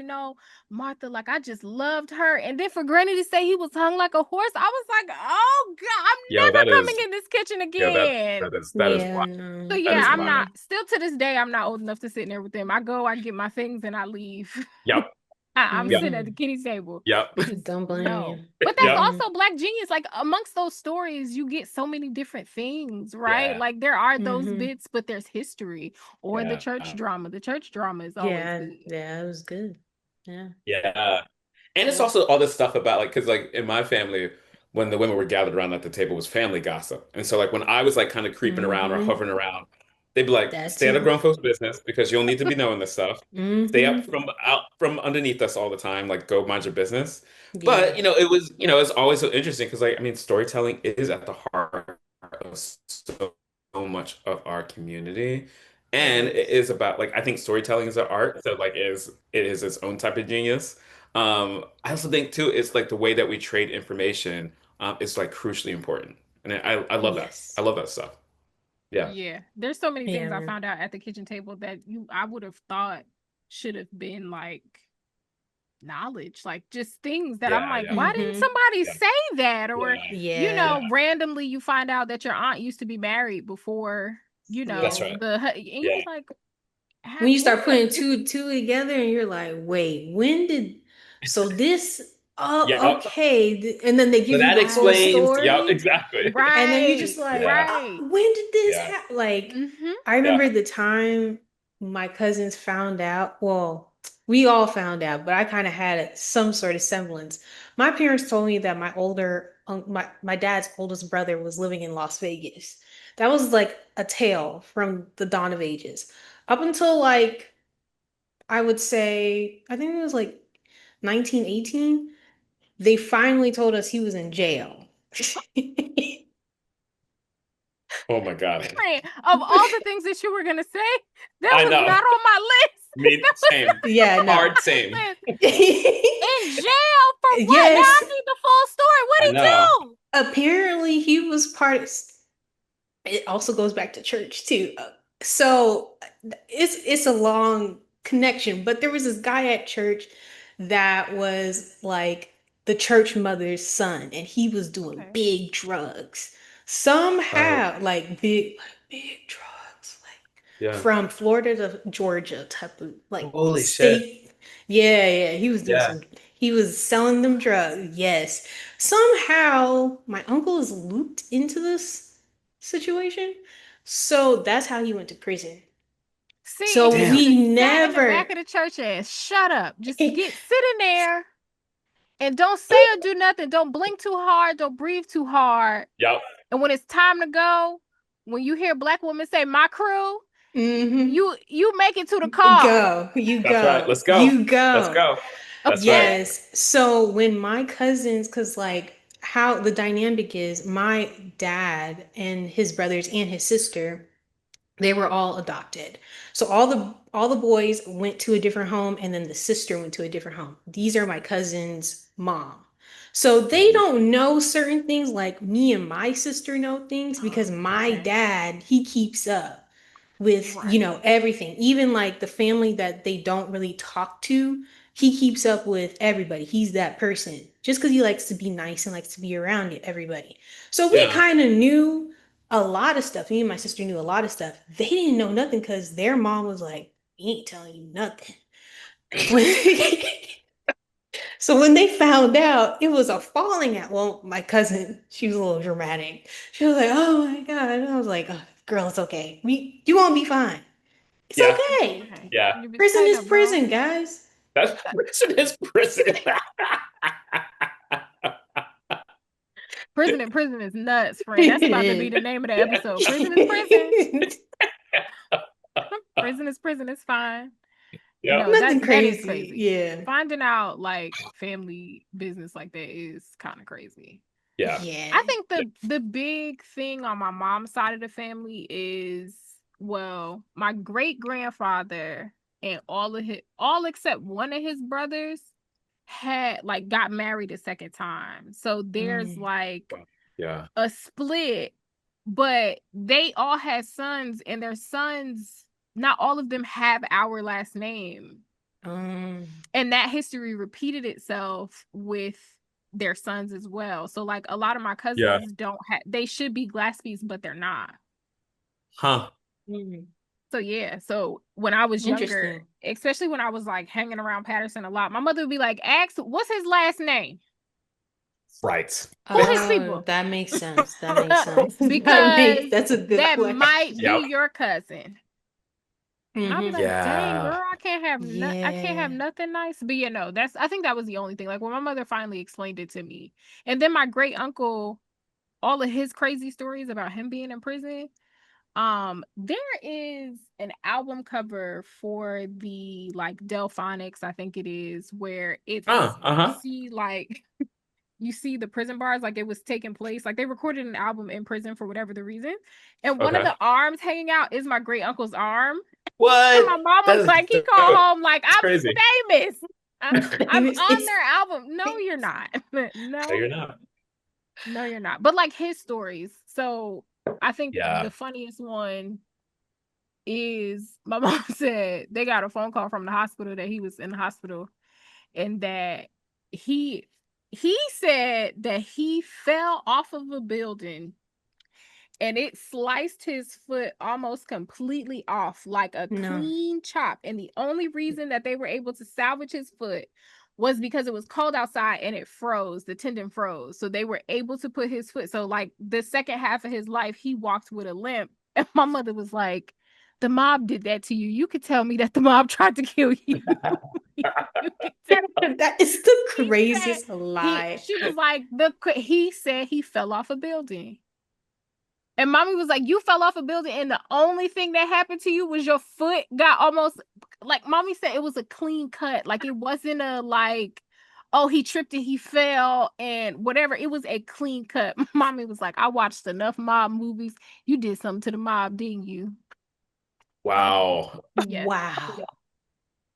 "Martha, like I just loved her." And then for Granny to say he was hung like a horse, I was like, "Oh God, I'm Yo, never that coming is in this kitchen yeah, again." that is Yeah, wild. no. So That yeah, is I'm not wild. still to this day. I'm not old enough to sit in there with them. I go, I get my things, and I leave. Yep. I'm Yep. sitting at the kitty's table Yep. because Don't blame no. you. But that's Yep. also Black genius. Like amongst those stories, you get so many different things, right? Yeah. Like there are those Mhm. bits, but there's history or the Yeah. church drama. The church drama is always Yeah, good. yeah, it was good. Yeah. Yeah. And it's also all this stuff about like, because like in my family, when the women were gathered around at the table was family gossip. And so like when I was like kind of creeping around or Mm-hmm. hovering around, they'd be like, That stay out of too. grown folks' business because you'll need to be knowing this stuff. Stay up Mm-hmm. from out from underneath us all the time, like go mind your business. Yeah. But it was always so interesting because like I mean storytelling is at the heart of so much of our community. It And it is. is about like I think storytelling is an art, so like it is its own type of genius. I also think too, it's like the way that we trade information is like crucially important, and I love that. I Yes. love that stuff. Yeah, Yeah. There's so many Yeah, things I man. found out at the kitchen table that I would have thought should have been like knowledge, like just things that I'm yeah, like, yeah, why didn't Mm-hmm. somebody yeah, say that? Or, yeah, Yeah. yeah. randomly you find out that your aunt used to be married before, That's Yeah. right. and Yeah, you're like, When you start what? putting two together and you're like, wait, when did so this Oh, Yep. okay. And then they So give you that the full explains. Yep, story. exactly. And then you're Right, just like, Yeah. right. when did this Yeah. happen? Like, Mm-hmm. I Yeah. remember the time my cousins found out. Well, we all found out, but I kind of had some sort of semblance. My parents told me that my dad's oldest brother was living in Las Vegas. That was like a tale from the dawn of ages. Up until like I would say, I think it was like 1918, they finally told us he was in jail. Oh my God. Right. Of all the things that you were gonna say, that I was know. not on my list. Me, That was same. Yeah, no. Hard same. in jail for what? Now I Yes, need the full story. I What'd he know. do? apparently he was part of, it also goes back to church too. So it's a long connection, but there was this guy at church that was like the church mother's son, and he was doing Okay. big drugs. Oh, Somehow, like big drugs, like yeah. from Florida to Georgia type of like Holy shit. state. Yeah, yeah, he was doing Yeah. some, he was selling them drugs. Yes. Somehow my uncle is looped into this situation. So that's how he went to prison. See, and So he should Damn. have we sat in the back never, of the church and shut up. Just sit in there and don't say or do nothing. Don't blink too hard. Don't breathe too hard. Yep. And when it's time to go, when you hear black women say "my crew," mhm, you make it to the car. you That's right. go, Let's go. you Let's go. go. That's right. Okay. Yes. So when my cousins, because like how the dynamic is, my dad and his brothers and his sister, they were all adopted. So all the boys went to a different home, and then the sister went to a different home. These are my cousin's mom. So they Mhm. don't know certain things like me and my sister know things because my Okay. dad, he keeps up with, Right. everything. Even like the family that they don't really talk to, he keeps up with everybody. He's that person. Just because he likes to be nice and likes to be around everybody. So we Yeah. kind of knew a lot of stuff. Me and my sister knew a lot of stuff. They didn't know nothing because their mom was like, "We ain't telling you nothing." So when they found out, it was a falling out. Well, my cousin, she was a little dramatic. She was like, "Oh my God." And I was like, oh, "Girl, it's okay. You won't be fine. It's Yeah. It's okay. okay. Yeah. You be Prison tighten is up, bro. prison, guys." That's prison is prison. Prison is nuts, friend. That's It about to be is. the name of the episode. Prison is prison. Prison is prison. It's fine. Yep. No, Nothing that is crazy. crazy. Yeah. Finding out like family business like that is kind of crazy. Yeah. I Yeah. think the big thing on my mom's side of the family is, well, my great grandfather and all except one of his brothers had like got married a second time. So there's Mm. like Yeah. a split, but they all had sons, and their sons, not all of them have our last name. And that history repeated itself with their sons as well. So like a lot of my Yeah. cousins don't have, they should be Glaspies, but they're not. Huh. Mm. So yeah, so when I was younger, Interesting. especially when I was like hanging around Patterson a lot, my mother would be like, "Ask, what's his last name? Right. Who his Oh, people?" that makes sense. That makes sense. Because That's a good that might Yep. be your cousin. And I'll be hmm like, "Dang, Yeah. girl, I can't have Yeah. nothing nice." But you know, that's I think that was the only thing. Like when my mother finally explained it to me. And then my great uncle, all of his crazy stories about him being in prison. There is an album cover for the like Delphonics, I think it is, where it's you Uh-huh. see like you see the prison bars like it was taking place. Like they recorded an album in prison for whatever the reason. And one of Okay. the arms hanging out is my great uncle's arm. And What? my mom was That's like, he called home like, crazy. I'm famous. I'm on It's their album. No, you're not. No, No, you're not. no, you're not. But like his stories. So I think Yeah. the funniest one is my mom said they got a phone call from the hospital that he was in the hospital, and that he he said that he fell off of a building and it sliced his foot almost completely off, like a no. clean chop. And the only reason that they were able to salvage his foot was because it was cold outside and it froze. The tendon froze. So they were able to put his foot. So like the second half of his life, he walked with a limp. And my mother was like, the mob did that to you. You could tell me that the mob tried to kill you. That is the craziest lie. She was like, he said he fell off a building. And mommy was like, you fell off a building and the only thing that happened to you was your foot got almost, like mommy said, it was a clean cut. Like it wasn't a like, oh, he tripped and he fell and whatever. It was a clean cut. Mommy was like, I watched enough mob movies. You did something to the mob, didn't you? Wow. Yes. Wow.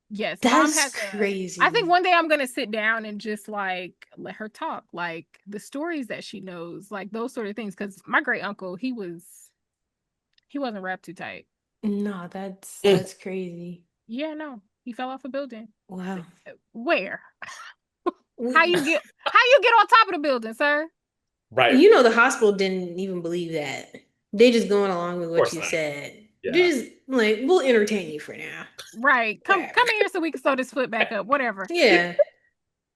Yes. That's crazy. I think one day I'm going to sit down and just like let her talk, like the stories that she knows, like those sort of things. Because my great uncle, he wasn't wrapped too tight. No, that's crazy. Yeah, no. He fell off a building. Wow. Where? How you get on top of the building, sir? Right. You know the hospital didn't even believe that. They just going along with what you said. Yeah. They're just like, we'll entertain you for now. Right. Come here so we can sew this foot back up. Whatever. Yeah.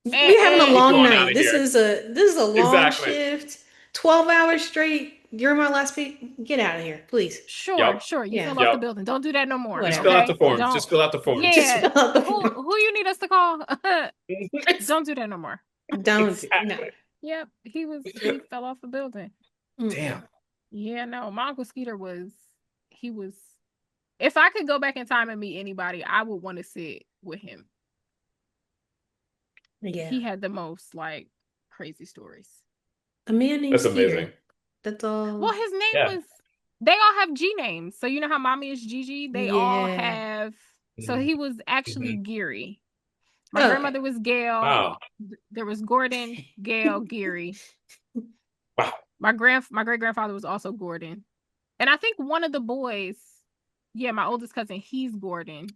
We're having a long night. This is a long Exactly. shift. 12 hours straight. You're my last pick. Get out of here, please. Sure. You fell off the building. Don't do that no more. Just fill out the forms. Just fill out the forms. Yeah. Who you need us to call? Don't do that no more. Don't. Exactly. No. Yep. He fell off the building. Damn. Yeah, no. My Uncle Skeeter if I could go back in time and meet anybody, I would want to sit with him. Yeah. He had the most like crazy stories. A man named That's Skeeter. amazing. That's all. Well, his name was, they all have G names. So you know how mommy is Gigi? They all have, so he was actually Geary. My grandmother was Gail. Wow. There was Gordon, Gail, Geary. Wow. My great-grandfather was also Gordon. And I think one of the boys, my oldest cousin, he's Gordon.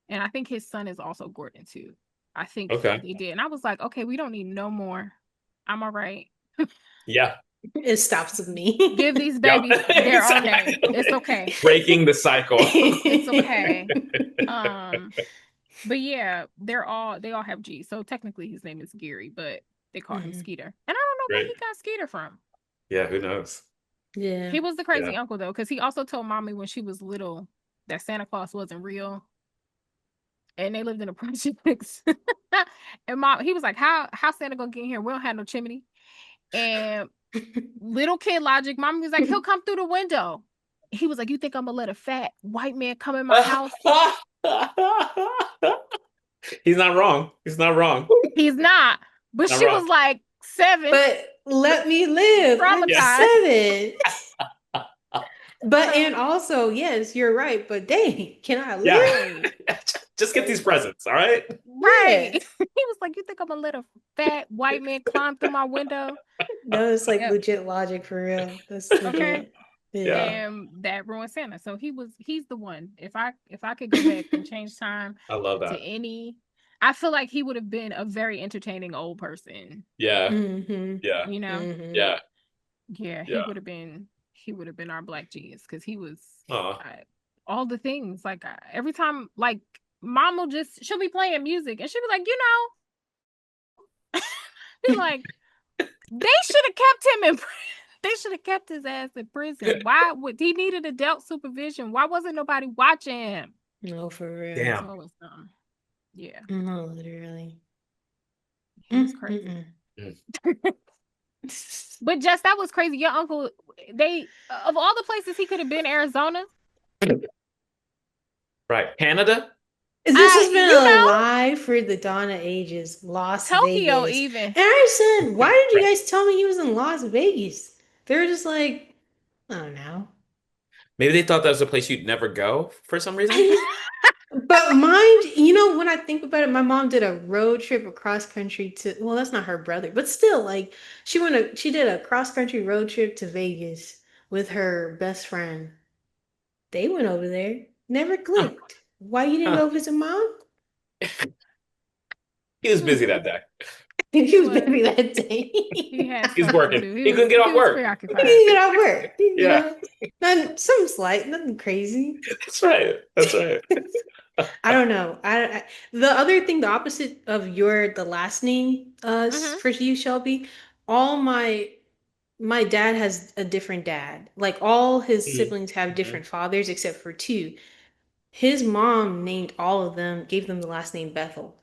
And I think his son is also Gordon too. I think they did. And I was like, okay, we don't need no more. I'm all right. Yeah. It stops with me. Give these babies their own name. It's okay. Breaking the cycle. It's okay. But yeah, they all have G. So technically his name is Geary, but they call him Skeeter. And I don't know where he got Skeeter from. Yeah, who knows? Yeah. He was the crazy uncle though, because he also told mommy when she was little that Santa Claus wasn't real. And they lived in a projects. And he was like, how Santa gonna get in here? We don't have no chimney. And little kid logic, mommy was like, he'll come through the window. He was like, you think I'm gonna let a fat white man come in my house? He's not wrong. He's not. But she was like 7. But let me live. I'm 7. But and also, yes, you're right. But dang, can I live? Just get these presents, all right? Right. He was like, you think I'm gonna let a fat white man climb through my window? No, it's like legit logic for real. That's legit. Okay. Yeah. And that ruined Santa. So he's the one. If I could go back and change time, I love that. I feel like he would have been a very entertaining old person. Yeah. Mm-hmm. Yeah. You know? Mm-hmm. Yeah. Yeah. He would have been our black genius because he was all the things. Like every time, like mom she'll be playing music and she'll be like, be like, they should have kept him in prison. They should have kept his ass in prison. Why would he needed adult supervision? Why wasn't nobody watching him? No, for real. Damn. Yeah. No, literally. He was crazy. But Jess, that was crazy. Your uncle, of all the places he could have been, Arizona. Right. Canada? This has been a lie for the dawn of ages. Tokyo Vegas. even. And I said, why did you guys tell me he was in Las Vegas? They were just like, I don't know. Maybe they thought that was a place you'd never go for some reason. But when I think about it, my mom did a road trip across country well, that's not her brother, but still, like she did a cross country road trip to Vegas with her best friend. They went over there, never clicked. Why you didn't go visit mom? He was busy that day. He was busy that day. He's working. He couldn't get off work. He couldn't get off work. Yeah. Something slight, nothing crazy. That's right. I don't know. The other thing, the opposite of the last name, Hmm. for you, Shelby, all my dad has a different dad. Like all his siblings have Mhm. different fathers except for two. His mom named all of them, gave them the last name Bethel.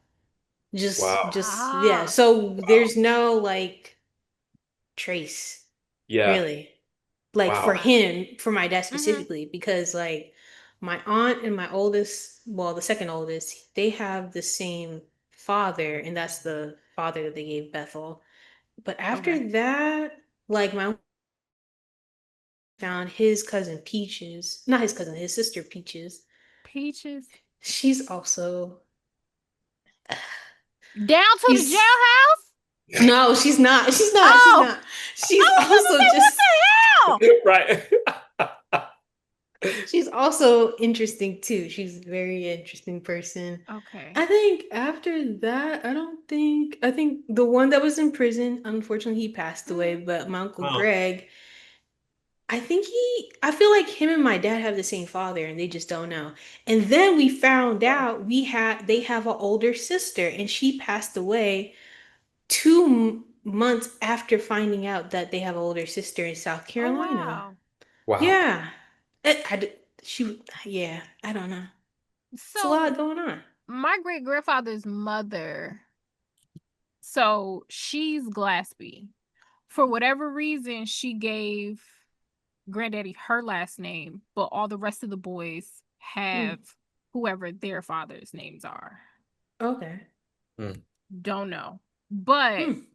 Wow. Yeah. Ah, So Wow. there's no like trace, Yeah. really. Like for Wow. okay. him, for my dad Hmm. specifically, because like my aunt and my oldest, well, the second oldest, they have the same father, and that's the father that they gave Bethel. But Okay. after that, like my uncle found his cousin Peaches, not his cousin, his sister Peaches. Peaches. She's also Down to the she's jailhouse? no, she's not. She's not. She's Oh, not. I She's was about to also say, what just the hell? Right. she's also interesting too. She's a very interesting person. Okay. I think after that, I think the one that was in prison, unfortunately, he passed away, Hmm. but my Uncle Wow. Greg, I feel like him and my dad have the same father and they just don't know. And then we found Wow. out they have an older sister and she passed away 2 months after finding out that they have an older sister in South Oh, Carolina. wow. Wow. Yeah. Yeah, I don't know. It's a So, lot going on. my great grandfather's mother, so she's Glaspie. For whatever reason, she gave granddaddy her last name, but all the rest of the boys have Hmm. whoever their father's names are. Okay. Mm. Don't know. But Hmm.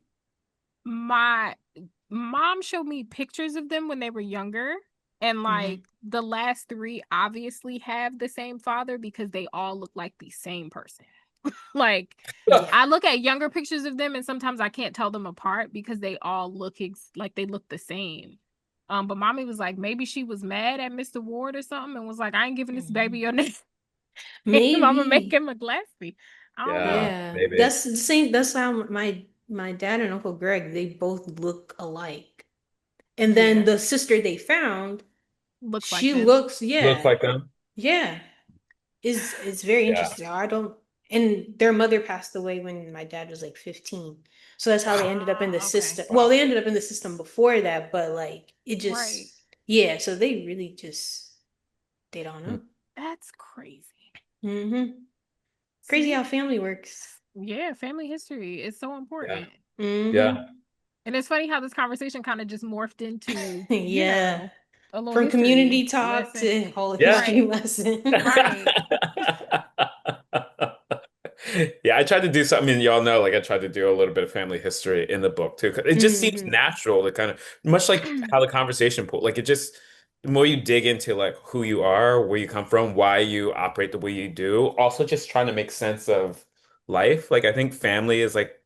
my mom showed me pictures of them when they were younger. And like Hmm. the last three obviously have the same father because they all look like the same person. Like Yeah. I look at younger pictures of them and sometimes I can't tell them apart because they all look like they look the same. But mommy was like, maybe she was mad at Mr. Ward or something and was like, I ain't giving this baby Mhm. your name. I'm gonna make Maybe. him a Glassy. I don't Yeah, know. Yeah. maybe. That's the same. That's how my dad and Uncle Greg, they both look alike. And then Yeah, the sister they found, looks like she them. looks, Looks yeah. like them. Yeah. Is very Yeah. interesting. I don't and their mother passed away when my dad was like 15. So that's how they Wow. ended up in the Ah, okay. system. Well, Wow. they ended up in the system before that, but like it Right. just yeah, so they really just they don't Mm. know. That's crazy. Hmm. Crazy how See? family works. Yeah, family history is so Yeah. important. Yeah. Hmm. And it's funny how this conversation kind of just morphed into, Yeah. a little From history community talk lesson. to whole Yeah. history Right. lesson. Right. Yeah, I tried to do something, and y'all know, like I tried to do a little bit of family history in the book too. 'Cause it just seems Hmm. natural to kind of, much like how the conversation pulled, like it just, the more you dig into like who you are, where you come from, why you operate the way you do, also just trying to make sense of life. Like I think family is like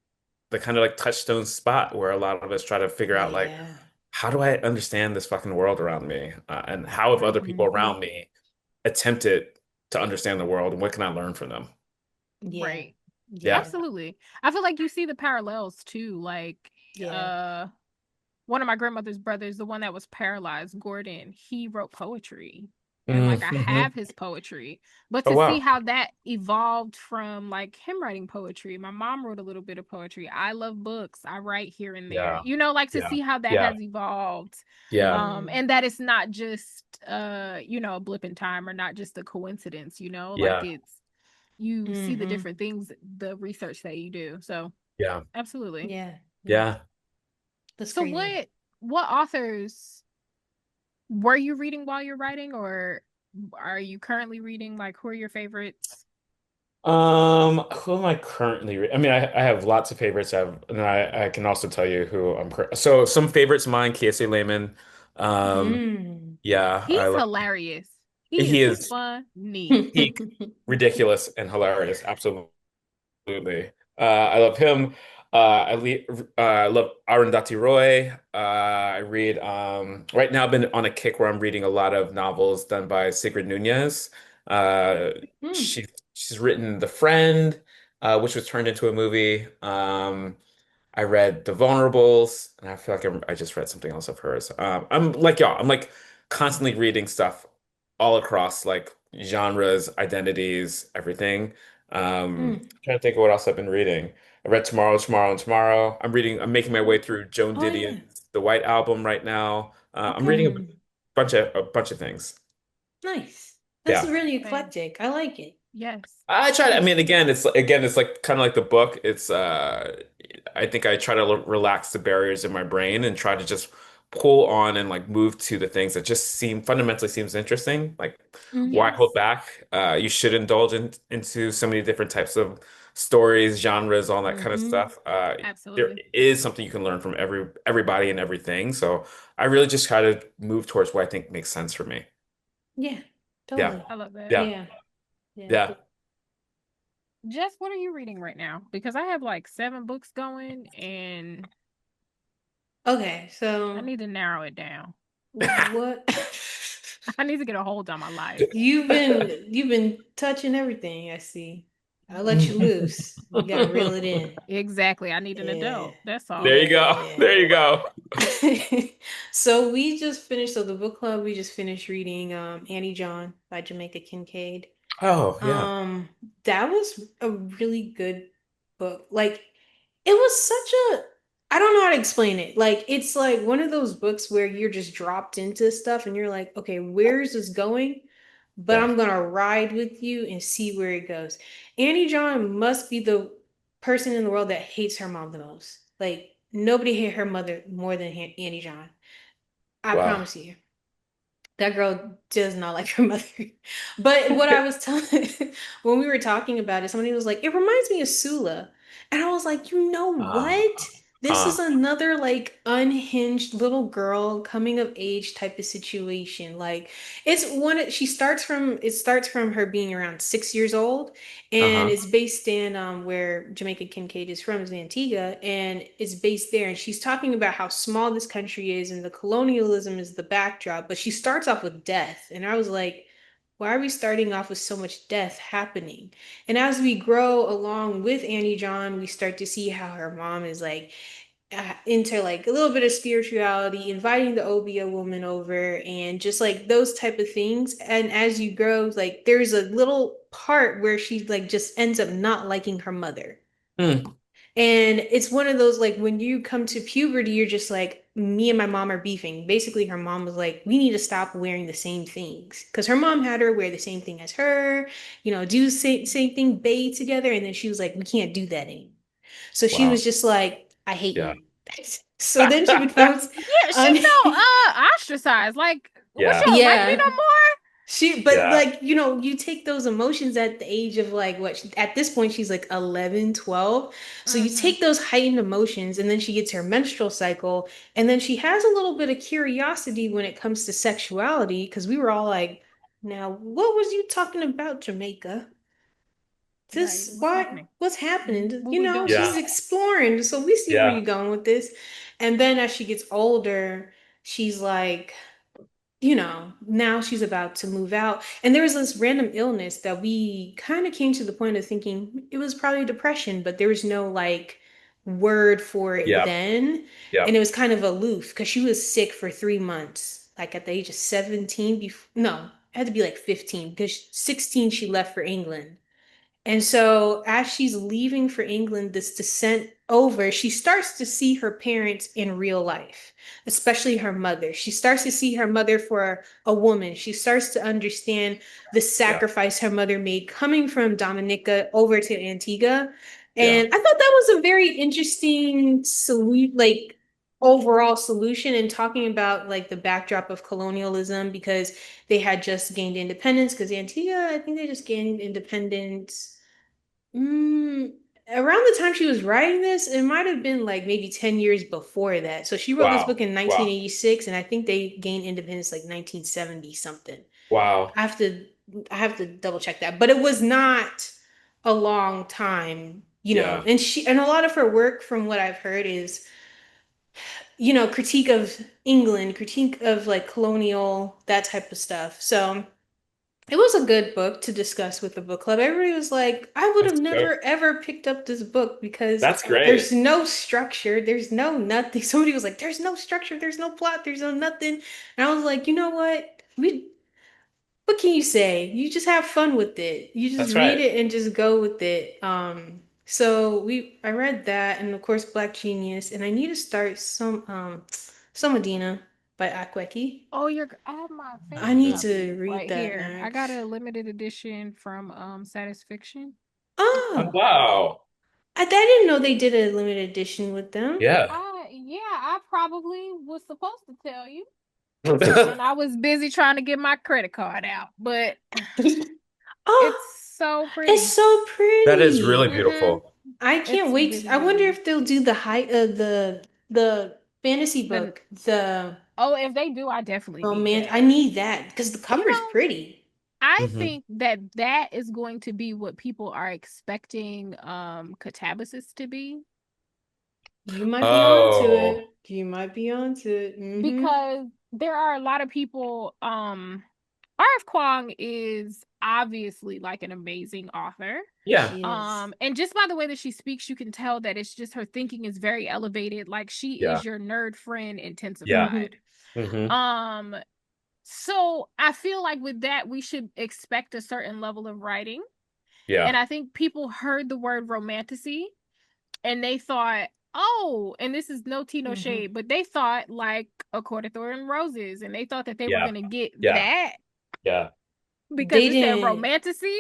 the kind of like touchstone spot where a lot of us try to figure out like, Yeah. how do I understand this fucking world around me? And how have other Right. people Hmm. around me attempted to understand the world, and what can I learn from them? Yeah. Right. Yeah. Yeah. Absolutely. I feel like you see the parallels too. Like, Yeah. uh, one of my grandmother's brothers, the one that was paralyzed, Gordon, he wrote poetry. And like I Mhm. have his poetry. But Oh to see wow. how that evolved from like him writing poetry. My mom wrote a little bit of poetry. I love books. I write here and there. Yeah. Like to Yeah. see how that Yeah. has evolved. Yeah. Mm. And that it's not just a blip in time or not just a coincidence, like Yeah. you see the Hmm. different things, the research that you do. So Yeah. absolutely. Yeah. Yeah. Yeah. That's So crazy. what authors were you reading while you're writing, or are you currently reading? Like, who are your favorites? Who am I currently I mean, I have lots of favorites. And I can also tell you who so some favorites of mine, Kiese Laymon. Um, Mm. yeah, I He's love hilarious. He he is is funny. peak ridiculous and hilarious. Absolutely. Absolutely. I love him. I love Arundhati Roy. I read right now I've been on a kick where I'm reading a lot of novels done by Sigrid Nunez. Uh, Mm. she's written The Friend, which was turned into a movie. I read The Vulnerables, and I feel like I just read something else of hers. I'm like y'all. I'm like constantly reading stuff all across like genres, identities, everything. Mm. Trying to think of what else I've been reading. I read Tomorrow, Tomorrow, and Tomorrow. I'm making my way Oh, through Joan oh yeah. Didion's The White Album right now. I'm reading Okay. a bunch of things. Nice. That's Yeah. really Same. eclectic. I like it. Yes. I try to, I Nice. mean, it's like kind of like the book. I think I try to relax the barriers in my brain and try to just pull on and like move to the things that just fundamentally seems interesting. Like, why Hmm. hold Yes. back? You should indulge into so many different types of stories, genres, all that kind of Hmm. stuff. There Absolutely. is something you can learn from everybody and everything. So I really just try to move towards what I think makes sense for me. Yeah, Yeah. totally. I love that. Yeah. Yeah. Yeah. Yeah. Jess, what are you reading right now? Because I have like 7 books going and Okay, I so need to narrow it down. what I need to get a hold on my life. you've been touching everything, I see. I'll let you loose. You gotta reel it in. Exactly. I need an Yeah. adult. That's all. There you go. Yeah. There you go. So we just finished, so the book club, we just finished reading Annie John by Jamaica Kincaid. Oh, yeah. Um, that was a really good book. Like, it was such a, I don't know how to explain it. Like, it's like one of those books where you're just dropped into stuff and you're like, okay, where's this going? But Yeah. I'm gonna ride with you and see where it goes. Annie John must be the person in the world that hates her mom the most. Like, nobody hate her mother more than Annie John. I Wow. promise you. That girl does not like her mother. But what I was telling when we were talking about it, somebody was like, it reminds me of Sula. And I was like, you know Uh, what? This uh, is another like unhinged little girl coming of age type of situation. Like she starts from it starts from her being around 6 years old, and uh-huh. it's based in where Jamaica Kincaid is from, is Antigua, and it's based there. And she's talking about how small this country is and the colonialism is the backdrop, but she starts off with death. And I was like, why are we starting off with so much death happening? And as we grow along with Annie John, we start to see how her mom is like into like a little bit of spirituality, inviting the Obia woman over, and just like those type of things. And as you grow, like there's a little part where she like just ends up not liking her mother. Hmm. And it's one of those like when you come to puberty, you're just like, me and my mom are beefing. Basically, her mom was like, we need to stop wearing the same things. Because her mom had her wear the same thing as her, do the same thing, bathe together. And then she was like, we can't do that anymore. So she Wow. was just like, I hate Yeah. you. So then she becomes Yeah, she un felt ostracized. Like, what, Yeah. you don't like me yeah. no But Yeah. like, you take those emotions at the age of like at this point she's like 11, 12. So more? you take those heightened emotions and then she gets her menstrual cycle and then she has a little bit of curiosity when it comes to sexuality because we were all like, now, what was you talking about, Jamaica? Right. This What's why happening? what's happening? What we doing? She's Yeah. exploring. So we see where Yeah. you're going with this. And then as she gets older, she's like, now she's about to move out. And there was this random illness that we kind of came to the point of thinking it was probably depression, but there was no like word for it Yeah. then. Yeah. And it was kind of aloof because she was sick for 3 months, like at the age of 17. No, it had to be like 15 because 16 she left for England. And so, as she's leaving for England, this descent over, she starts to see her parents in real life, especially her mother. She starts to see her mother for a woman. She starts to understand the Yeah. sacrifice her mother made coming from Dominica over to Antigua. Yeah. And I thought that was a very interesting like overall solution in talking about like the backdrop of colonialism because they had just gained independence because Antigua, I think they just gained independence Mm, around the time she was writing this, it might have been like maybe 10 years before that. So she wrote this Wow. book in Wow. 1986, and I think they gained independence like 1970 something. Wow. I have to I have to double check that. But it was not a long time, Yeah. And a lot of her work from what I've heard is, critique of England, critique of like colonial, that type of stuff. So it was a good book to discuss with the book club. Everybody was like, I would have That's good. never ever picked up this book because That's great. there's no structure, there's no nothing. Somebody was like, there's no structure, there's no plot, there's no nothing. And I was like, you know what? what can you say? You just have fun with it. You just That's read right. it and just go with it. I read that and of course Black Genius, and I need to start Somadina by Akweki. Oh, I have my I fancy need Mhm. to copy read right that here. I got next. a limited edition from Satisfaction. Oh, Oh, wow. I didn't know they did a limited edition with them. Yeah. Yeah, I probably was supposed to tell you, and I was busy trying to get my credit card out, but Oh, it's so it's pretty. so That is really pretty. Mm-hmm. beautiful. I can't It's wait. really, I really wonder beautiful. if they'll do the fantasy The book, the Oh, if they do, I definitely need romance. I that. need that because the You cover is know, pretty. I Hmm. think that that is going to be what people are expecting Katabasis to be, You might be on to Oh, it. You might be on to it. because there are a lot of people RF Kwong is obviously like an amazing author. yeah. She is. And just by the way that she speaks, you can tell that it's just her thinking is very elevated. Like she Yeah. is your nerd friend Yeah. Hmm. intensified. Hmm. Um, so I feel like with that, we should expect a certain level of writing. And Yeah. I think people heard the word romanticy and they thought, oh, and this is no tea, no Hmm. shade, but they thought like A Court of Thorn and Roses, and they thought that they were Yeah. gonna get Yeah. that Yeah. because They it said didn't. romanticy.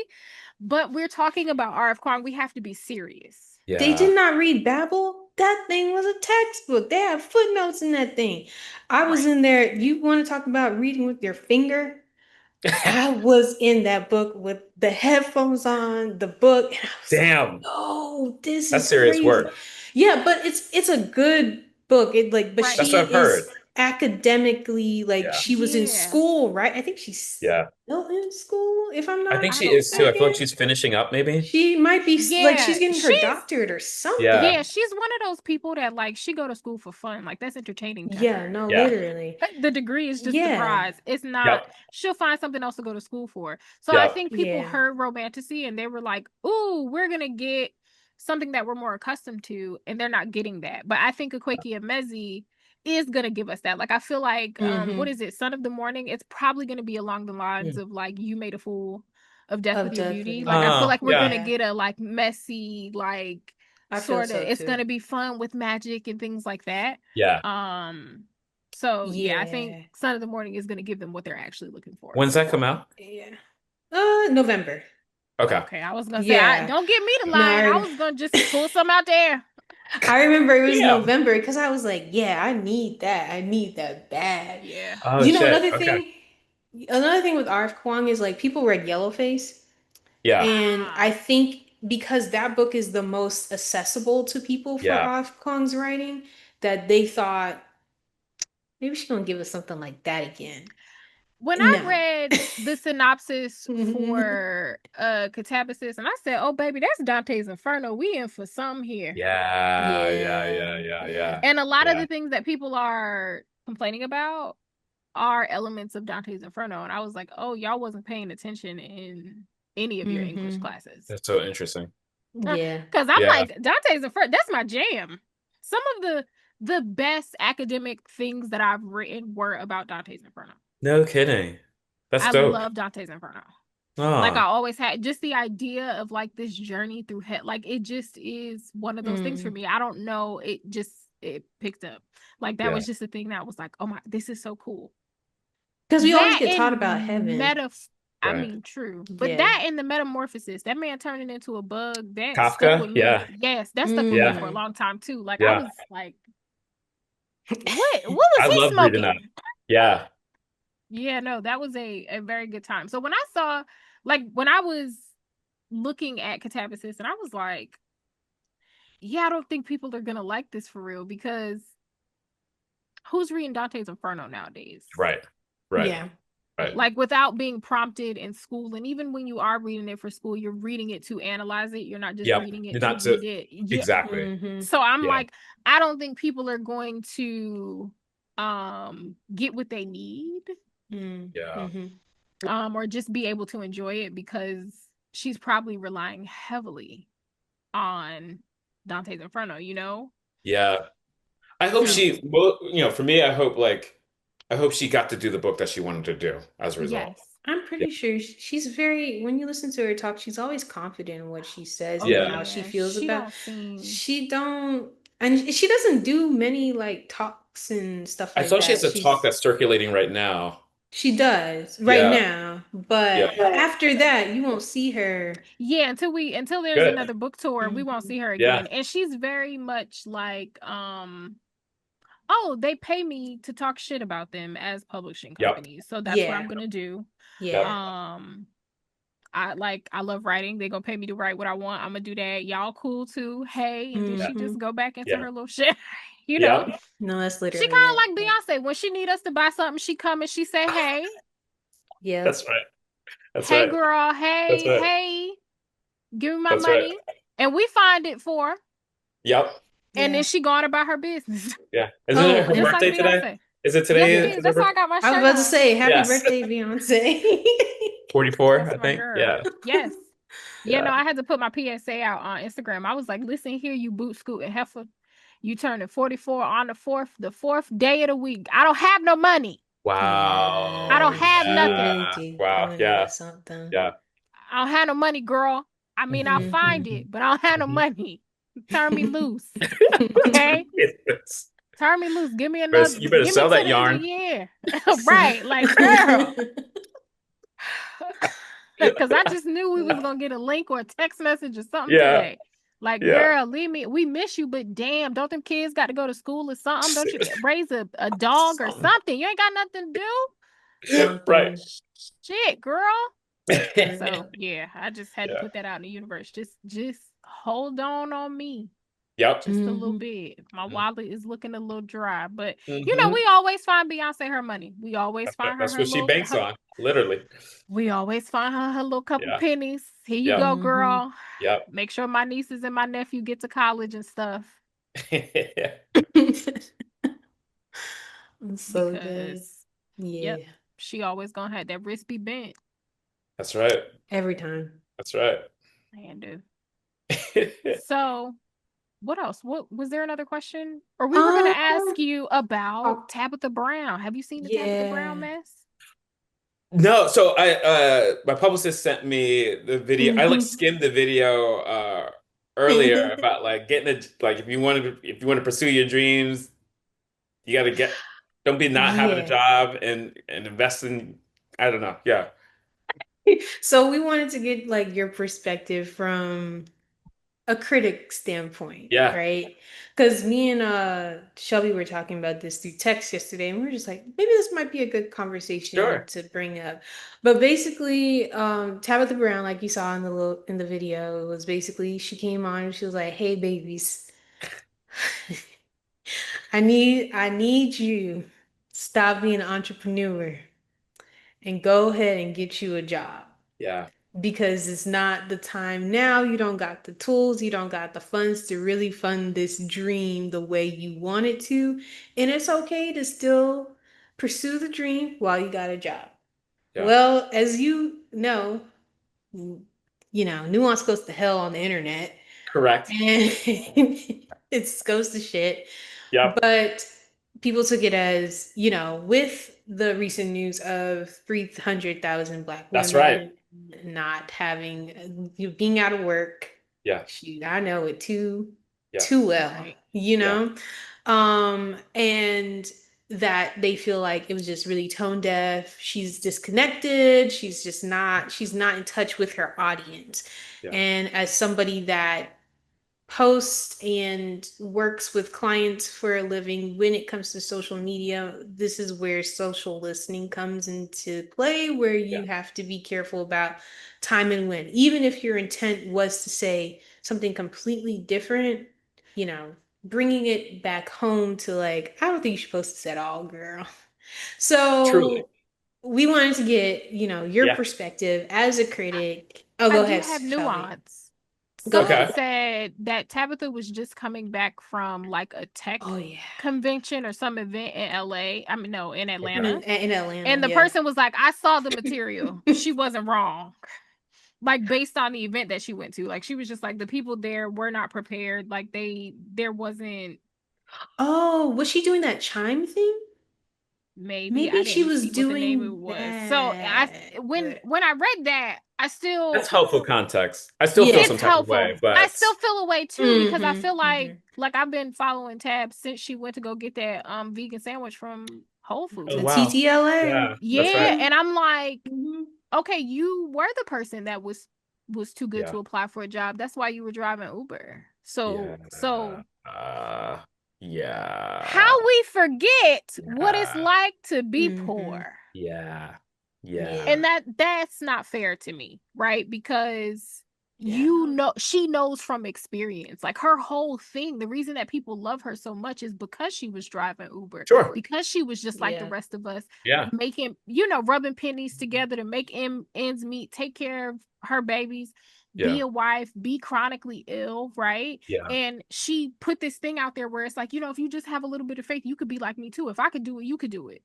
But we're talking about RF Kwong. We have to be serious. They Yeah. did not read Babel. That thing was a textbook. They have footnotes in that thing. I was Right. in there. You want to talk about reading with your finger? I was in that book with the headphones on, the book, and I was like, Damn. "No, this That's is serious crazy." work. Yeah, but it's a good book. It like, but Right. That's what she I've heard. is academically like Yeah. she was in Yeah. school, right? I think she's Yeah. still in school, if I'm I not think I she don't is too. I feel like mistaken. she's finishing up, maybe. She might be like yeah. she's getting her She's doctorate or Yeah. something. yeah, she's one of those people that like she go to school for fun. Like that's entertaining to Yeah, her. no, Yeah. literally. The degree is just the Yeah. prize. It's not, Yep. she'll find something else to go to school for. So I Yep. think people Yeah. heard romanticy and they were like, ooh, we're gonna get something that we're more accustomed to, and they're not getting that. But I think Akweki Emezi is gonna give us that. Like I feel like what Mm-hmm. is it, Son of the Morning? It's probably gonna be along the lines of like You Made a Fool of Death Of with Your Death with Beauty. the Like I feel Beauty. Oh, like we're yeah. gonna Yeah. get a like messy, like I feel sort of, so it's too. gonna be fun with magic and things like that. Yeah. Um so yeah, I think Yeah. Son of the Morning is going to give them what they're actually looking for. When's that come out? Yeah. November. Okay. Okay, I was going to say, I Yeah. don't get me to No, lying. I was going to just pull some out there. I remember it was Damn. November because I was like, yeah, I need that. I need that bad. Yeah. Oh You know, shit. Okay. another thing with R.F. Kuang is like people read Yellowface, Yeah. and Ah, I think because that book is the most accessible to people for Yeah. R.F. Kuang's writing, that they thought maybe she's gonna give us something like that again. when I No. read the synopsis for Katabasis, and I said, "Oh baby, that's Dante's Inferno. We in for some here." Yeah. Yeah. Yeah, Yeah. Yeah. yeah. Yeah. And a lot of Yeah. the things that people are complaining about are elements of Dante's Inferno, and I was like, "Oh, y'all wasn't paying attention in any of your English Hmm. classes." That's so interesting. Yeah. Because I'm Yeah. like, Dante's Inferno, that's my jam. Some of the best academic things that I've written were about Dante's Inferno. No kidding. That's I dope. love Dante's Inferno. Like I Oh, always had just the idea of like this journey through hell. Like it just is one of those things for Mm. me. I don't know. It picked up. Like that yeah. was just the thing that was like, oh my, this is so cool. Because we always That get taught about in heaven. I Right. mean, true. But Yeah. that in the metamorphosis, that man turning into a bug, that stuck Kafka? with me. Yeah. Yes, that stuck with me Yeah. for a Mm. long time too. Like I Yeah. was like, what was I he love reading that. smoking? Yeah. Yeah, no, that was a very good time. So when I saw, like when I was looking at Katabasis and I was like, yeah, I don't think people are gonna like this for real because who's reading Dante's Inferno nowadays? Right. Right. Yeah. Right. Yeah. Like without being prompted in school, and even when you are reading it for school, you're reading it to analyze it, you're not just Yep. reading it to Not to read it. Yeah. exactly. Hmm. So I'm Yeah. like, I don't think people are going to get what they need Yeah. Mm-hmm. or just be able to enjoy it because she's probably relying heavily on Dante's Inferno, you know. Yeah. I hope Yeah. for me, I hope she got to do the book that she wanted to do as a Yes. result. I'm Yeah. pretty sure she's very, when you listen to her talk, she's always confident in what she says Oh and Yeah. how she yeah, feels she about. don't seem. She don't, and she doesn't do many like talks and stuff I like saw she has that. a talk that's circulating right now. She does right Yeah. now, Yeah. but after that, you won't see her. Yeah, until there's Good. another book tour, we won't Mhm. see her Yeah. again. And she's very much like, oh, they pay me to talk shit about them as publishing Yep. companies, so that's what Yeah, I'm gonna do. yeah. Yep. Um, I love writing. They gonna pay me to write what I want. I'm gonna do that. Y'all cool too. Hey, and then Yeah. she Hmm. just go back into Yeah. her little shit. You know, Yep. No, that's she literally kind of it. like Yeah. Beyonce. When she need us to buy something, she come and she say, That's Yep. right. That's hey right. girl, That's right. hey, give me my That's right. money, and we find it for her, Yep. and then Yeah. she gone about her business, Yeah. Isn't it Oh, her just like birthday today? Beyonce. Is it Yes, today? it Is is. her That's why I birthday? got my I was shirt about to on. say happy Yes. birthday, Beyonce. 44, That's I my think. girl. Yeah. Yes. Yeah, no, Yeah. I had to put my PSA out on Instagram. I was like, listen here, you boot scooting heifer. You turning 44 on the fourth day of the week. I don't have no money. I don't Yeah, Wow. have she nothing. really Yeah. did Wow. come in Yeah. with something. Yeah. I don't have no money, girl. I mean, I'll Hmm. find Hmm. it, but I don't have no Hmm. money. Turn me loose. Okay? Turn me loose. Give me another, You better give me sell to that the end of the yarn. year. Right. Like, girl. Because I just knew we was gonna get a link or a text message or something Yeah. today. Like, Yeah. girl, leave me. We miss you, but damn, don't them kids got to go to school or something? Don't you raise a dog or something? You ain't got nothing to do. Right. Something. Shit, girl. Girl. So yeah, I just had to Yeah. put that out in the universe. Just hold on me. Yep. Just a little Hmm. bit. My wallet is looking a little dry, but Mm-hmm. we always find Beyonce her money. We always find her That's her what she little banks on, literally. we always find her little couple Yeah. pennies. Here you Yep. go, Hmm. girl. Yep. Make sure my nieces and my nephew get to college and stuff So good. because yep, Yeah. she always gonna have that wrist be bent. That's right. Every time. That's right. And so what else? What was there another question? Or we were gonna Um, ask you about Tabitha Brown. Have you seen the Tabitha Brown yeah. mess? No, so I my publicist sent me the video. I like Mhm. skimmed the video earlier about like getting a like if you want to pursue your dreams, you got to get don't be not having a Yeah. job and invest in I don't know. Yeah. So we wanted to get like your perspective from a critic standpoint, Yeah. right? Because me and Shelby were talking about this through text yesterday, and we were just like, maybe this might be a good conversation Sure. to bring up. But basically, Tabitha Brown, like you saw in the video, was basically she came on and she was like, "Hey, babies, I need you stop being an entrepreneur and go ahead and get you a job." Yeah. Because it's not the time now. You don't got the tools, you don't got the funds to really fund this dream the way you want it to. And it's okay to still pursue the dream while you got a job. Yeah. Well, as nuance goes to hell on the internet Correct. and it goes to shit. Yep. But people took it as, with the recent news of 300,000 Black That's right. women not having, being out of work. Yeah. Shoot, I know it too, Yeah. too well, Right. Yeah. and that they feel like it was just really tone deaf. She's disconnected. She's not in touch with her audience. Yeah. And as somebody that posts and works with clients for a living when it comes to social media, this is where social listening comes into play, where Yeah. you have to be careful about time and when. Even if your intent was to say something completely different, bringing it back home to like, I don't think you should post this at all, girl. Truly. So we wanted to get, your Yeah. perspective as a critic. Oh, I go do ahead, have Shelby. nuance. Go Someone ahead. Okay. said that Tabitha was just coming back from like a tech Oh yeah. convention or some event in LA. I mean, no, in In, Okay. Atlanta. in Atlanta, And the yeah. person was like, I saw the material. She wasn't wrong. Like based on the event that she went to. Like she was just like the people there were not prepared. Like there wasn't Oh, was she doing that chime thing? maybe I Maybe she didn't was see what the name it doing was. So I that. when I read that, I That's still helpful context. I still feel Yeah. some it's type of helpful. way, I but still feel a way too because I feel Mm-hmm. like I've been following Tab since she went to go get that vegan sandwich from Whole oh The Foods. wow. TTLA. Yeah, that's right. Yeah, Mm-hmm. and I'm like, Mm-hmm. okay, you were the person that was too good Yeah. to apply for a job. That's why you were driving Uber. So Yeah. Yeah. how we forget what it's Yeah. like to be Mm-hmm. poor. Yeah. Yeah. And Yeah. that's not fair to me, right? Because Yeah. you know she knows from experience. Like her whole thing, the reason that people love her so much is because she was driving Uber, Sure. because she was just like the Yeah. rest of us, Yeah. making, rubbing pennies together to make ends meet, take care of her babies, be Yeah. a wife, be chronically ill, right? Yeah. And she put this thing out there where it's like, if you just have a little bit of faith, you could be like me too. If I could do it, you could do it.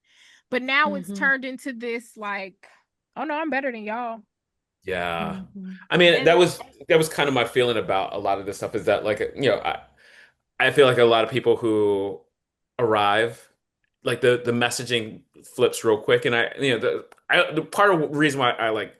But now it's Mm-hmm. turned into this like, oh no, I'm better than y'all. Yeah. Mm-hmm. I mean, And that was kind of my feeling about a lot of this stuff is that like, I feel like a lot of people who arrive, like the messaging flips real quick. And the part of the reason why I like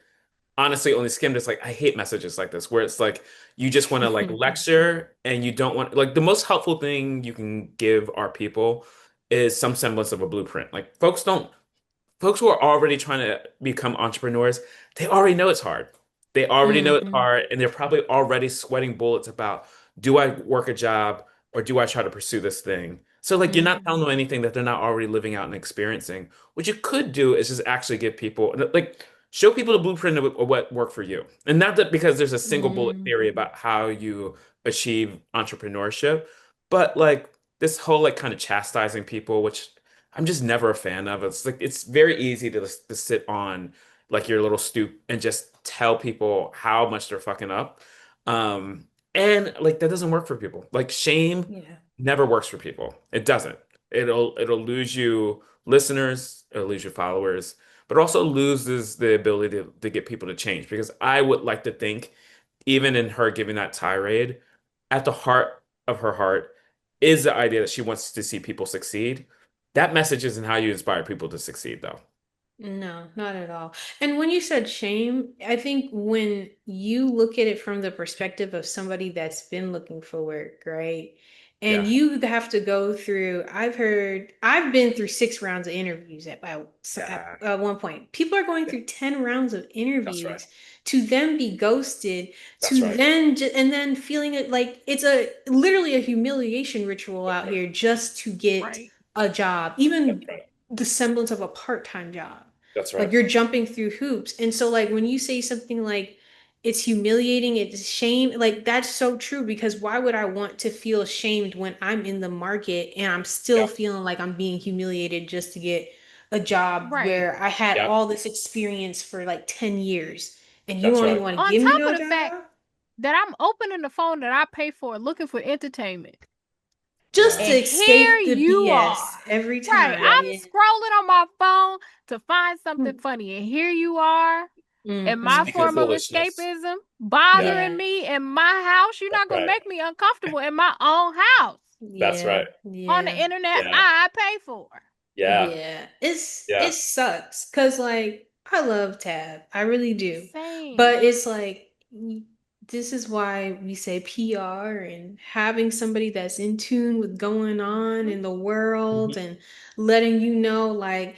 honestly only skimmed is like I hate messages like this where it's like you just want to like lecture and you don't want like the most helpful thing you can give our people is some semblance of a blueprint. Like folks who are already trying to become entrepreneurs, they already know it's hard. They already know it's Mm-hmm. hard, and they're probably already sweating bullets about, do I work a job or do I try to pursue this thing? So like you're not Mm-hmm. telling them anything that they're not already living out and experiencing. What you could do is just actually give people like show people the blueprint of what worked for you. And not that because there's a single bullet Mm-hmm. theory about how you achieve entrepreneurship, but like this whole like kind of chastising people, which I'm just never a fan of. It's like it's very easy to sit on like your little stoop and just tell people how much they're fucking up. And like that doesn't work for people. Like shame Yeah. never works for people. It doesn't. It'll lose you listeners, it'll lose you followers, but also loses the ability to get people to change. Because I would like to think, even in her giving that tirade, at the heart of her heart is the idea that she wants to see people succeed. That message isn't how you inspire people to succeed, though. No, not at all. And when you said shame, I think when you look at it from the perspective of somebody that's been looking for work, right? And Yeah, you have to go through, I've been through 6 rounds of interviews yeah, at one point. People are going yeah. through 10 rounds of That's right. interviews to then be ghosted, That's to right. then, and then feeling it like it's a literally a humiliation ritual That's out right. here just to get right. a job, That's even right. the semblance of a part-time job. That's Like right. you're jumping through hoops. And so like when you say something like it's humiliating, it's shame, like that's so true because why would I want to feel shamed when I'm in the market and I'm still Yeah. feeling like I'm being humiliated just to get a job Right. where I had Yeah. all this experience for like 10 years and you That's don't right. even want to On give me top no of the fact job? that I'm opening the phone that I pay for looking for entertainment. Just to Yeah. And here escape the you are. BS every Right. time. Yeah. I'm Yeah. scrolling on my phone to find something funny. And here you are in my Mm-hmm. Speaking of form of foolishness. escapism, Yeah. bothering Yeah. me in my house. You're That's not going to right. make me uncomfortable in my own house That's Yeah. right. on the Yeah. internet Yeah. I pay for. Yeah. Yeah, Yeah. it sucks because like I love Tab, I really do, but Same. it's like this is why we say PR and having somebody that's in tune with going on Mhm. in the world Mhm. and letting you know like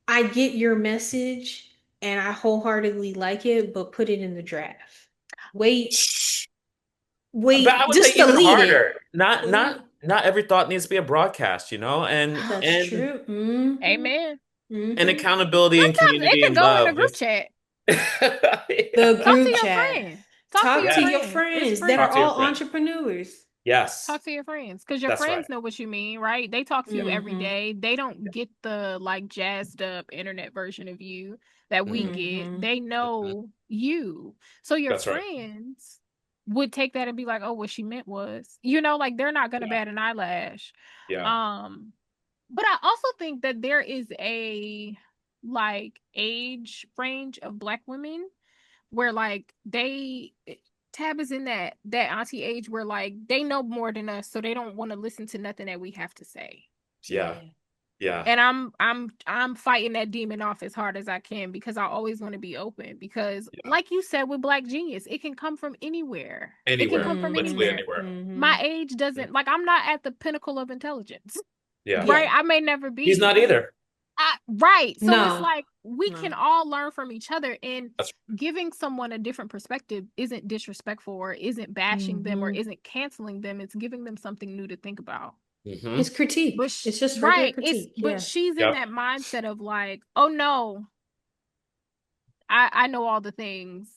I get your message and I wholeheartedly like it, but put it in the draft. Wait, But I wait, would say just even delete it. harder. Not Delete. not not every thought needs to be a broadcast, you know? And That's and true. Mm-hmm. Amen. and Mm-hmm. accountability and Sometimes it community can and go in a love group just chat. The yeah. Talk to group your chat. friends. Talk to Talk your to Yeah. your friends. It's friends that are Talk free. to your all friends. entrepreneurs. Yes. Talk to your friends because your That's right. friends know what you mean, right? They talk to you every Mm-hmm. day. They don't get the like jazzed up internet version of you that we Hmm. get. Mm-hmm. They Hmm. know you. So your That's right. friends would take that and be like, "Oh, what she meant was," like they're not gonna Yeah. bat an eyelash. Yeah. Um, but I also think that there is a like age range of Black women where like Tab is in that auntie age where like they know more than us, so they don't want to listen to nothing that we have to say. Yeah. Yeah. Yeah. And I'm fighting that demon off as hard as I can because I always want to be open. Because, Yeah. like you said with Black Genius, it can come from anywhere. It can Anywhere. come from Literally anywhere. anywhere. My age doesn't, like, I'm not at the pinnacle of intelligence, Yeah. right? Yeah. I may never He's not be. either. Right. So it's No. like we No. can all learn from each other, and That's giving someone a different perspective isn't disrespectful or isn't bashing them or isn't canceling them. It's giving them something new to think about. It's critique. But It's just regular right, it's critique. but Yeah. she's in Yep. that mindset of like, oh no, I know all the things.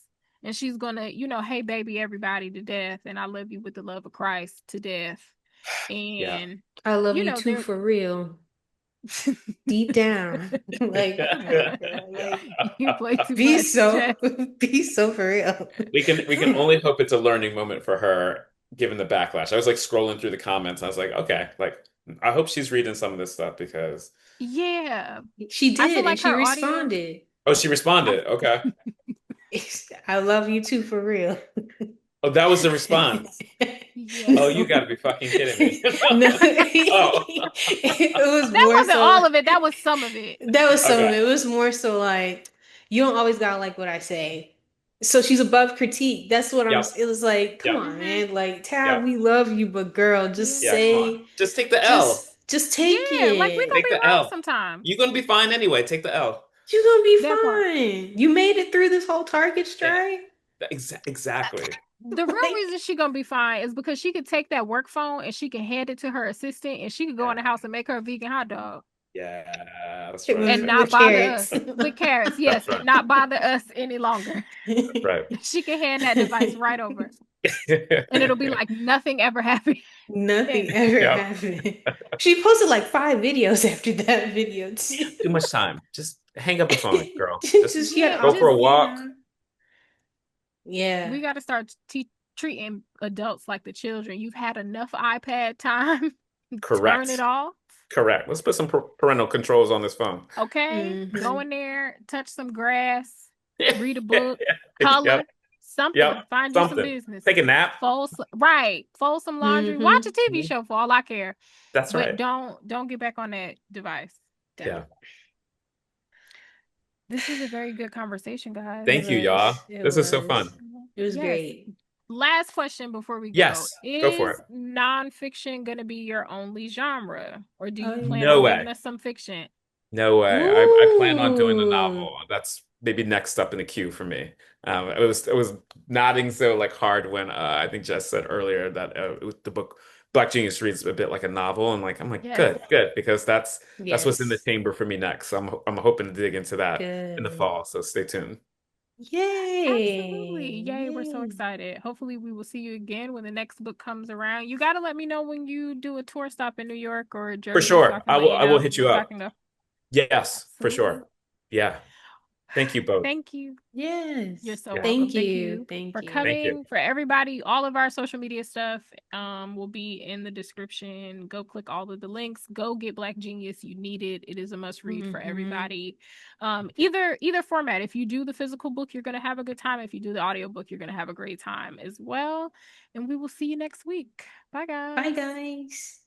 And she's gonna, hey baby, everybody to death, and I love you with the love of Christ to death. Yeah. And I love you too they're for real. Deep down. Like, come on, girl. Like, you play too be much, so Jess. be so for real. We can only hope it's a learning moment for her, given the backlash. I was like scrolling through the comments. I was like, okay, like I hope she's reading some of this stuff because Yeah. She I feel did, and like she her audience. responded. oh, she responded. Okay. I love you too for real. Oh, that was the response. Oh, you Yes. got to be fucking kidding me. No, Oh, it was That more wasn't so all like, of it. That was some of it. that was some of okay. it. It was more so like you don't always gotta like what I say. So she's above critique. That's what I'm. Yep. It was like, come Yep. on, man. Like Tab, Yep. we love you, but girl, just Yeah. Come on. Yeah. say, Just take the L. just take Yeah. Like we're gonna it. Take be the wrong L. sometimes. You're gonna be fine anyway. Take the L. You're gonna be That part. fine. You made it through this whole Target Yeah. strike. Exactly. The real Like, reason she gonna be fine is because she could take that work phone and she can hand it to her assistant and she could go in the Yeah. house and make her a vegan hot dog Yeah. That's it right. and was not with bother carrots. us with carrots. Yes, That's right. not bother us any longer. That's right. She can hand that device right over and it'll be like nothing ever happened. Nothing ever Yep. happened. She posted like 5 videos after that video too. Too much time. Just hang up the phone, girl. Just Just she had Yeah, go for all a just you walk. know. Yeah. we got to start treating adults like the children. You've had enough iPad time. Turn it Correct. off. Correct. Let's put some parental controls on this phone. Okay, go Mhm. in there, touch some grass, read a book, color, Yep. something. Yep. Find you some Something. business. Take a nap. Fold some laundry. Watch a Mhm. TV show for all I care. That's But right. don't get back on that device. Yeah. Don't. This was a very good conversation, It guys. Thank you, was. y'all. It This is so fun. was. It was Yes. great. Last question before we go. Yes. Go for Is it. nonfiction going to be your only genre? Or do you plan No on way. giving us some fiction? No way. I plan on doing the Ooh. novel. That's maybe next up in the queue for me. It was nodding so like hard when I think Jess said earlier that the book Black Genius reads a bit like a novel, and like I'm like Yes. good because that's what's in the Yes. chamber for me next. So I'm hoping to dig into that in the Good. fall. So stay tuned. Absolutely. Yay. Yay, we're so Yay. excited. Hopefully we will see you again when the next book comes around. You got to let me know when you do a tour stop in New York or For Jersey so I sure. can let you I will know hit you so I up. can go. Yes, for Absolutely. sure. Yeah. Thank you both. Thank you. Yes. You're so Yeah. welcome. Thank Thank you. you Thank for you. Thank you. coming. For everybody, all of our social media stuff will be in the description. Go click all of the links. Go get Black Genius. You need it. It is a must read for everybody. Either format. If you do the physical book, you're gonna have a good time. If you do the audiobook, you're gonna have a great time as well. And we will see you next week. Bye guys. Bye, guys.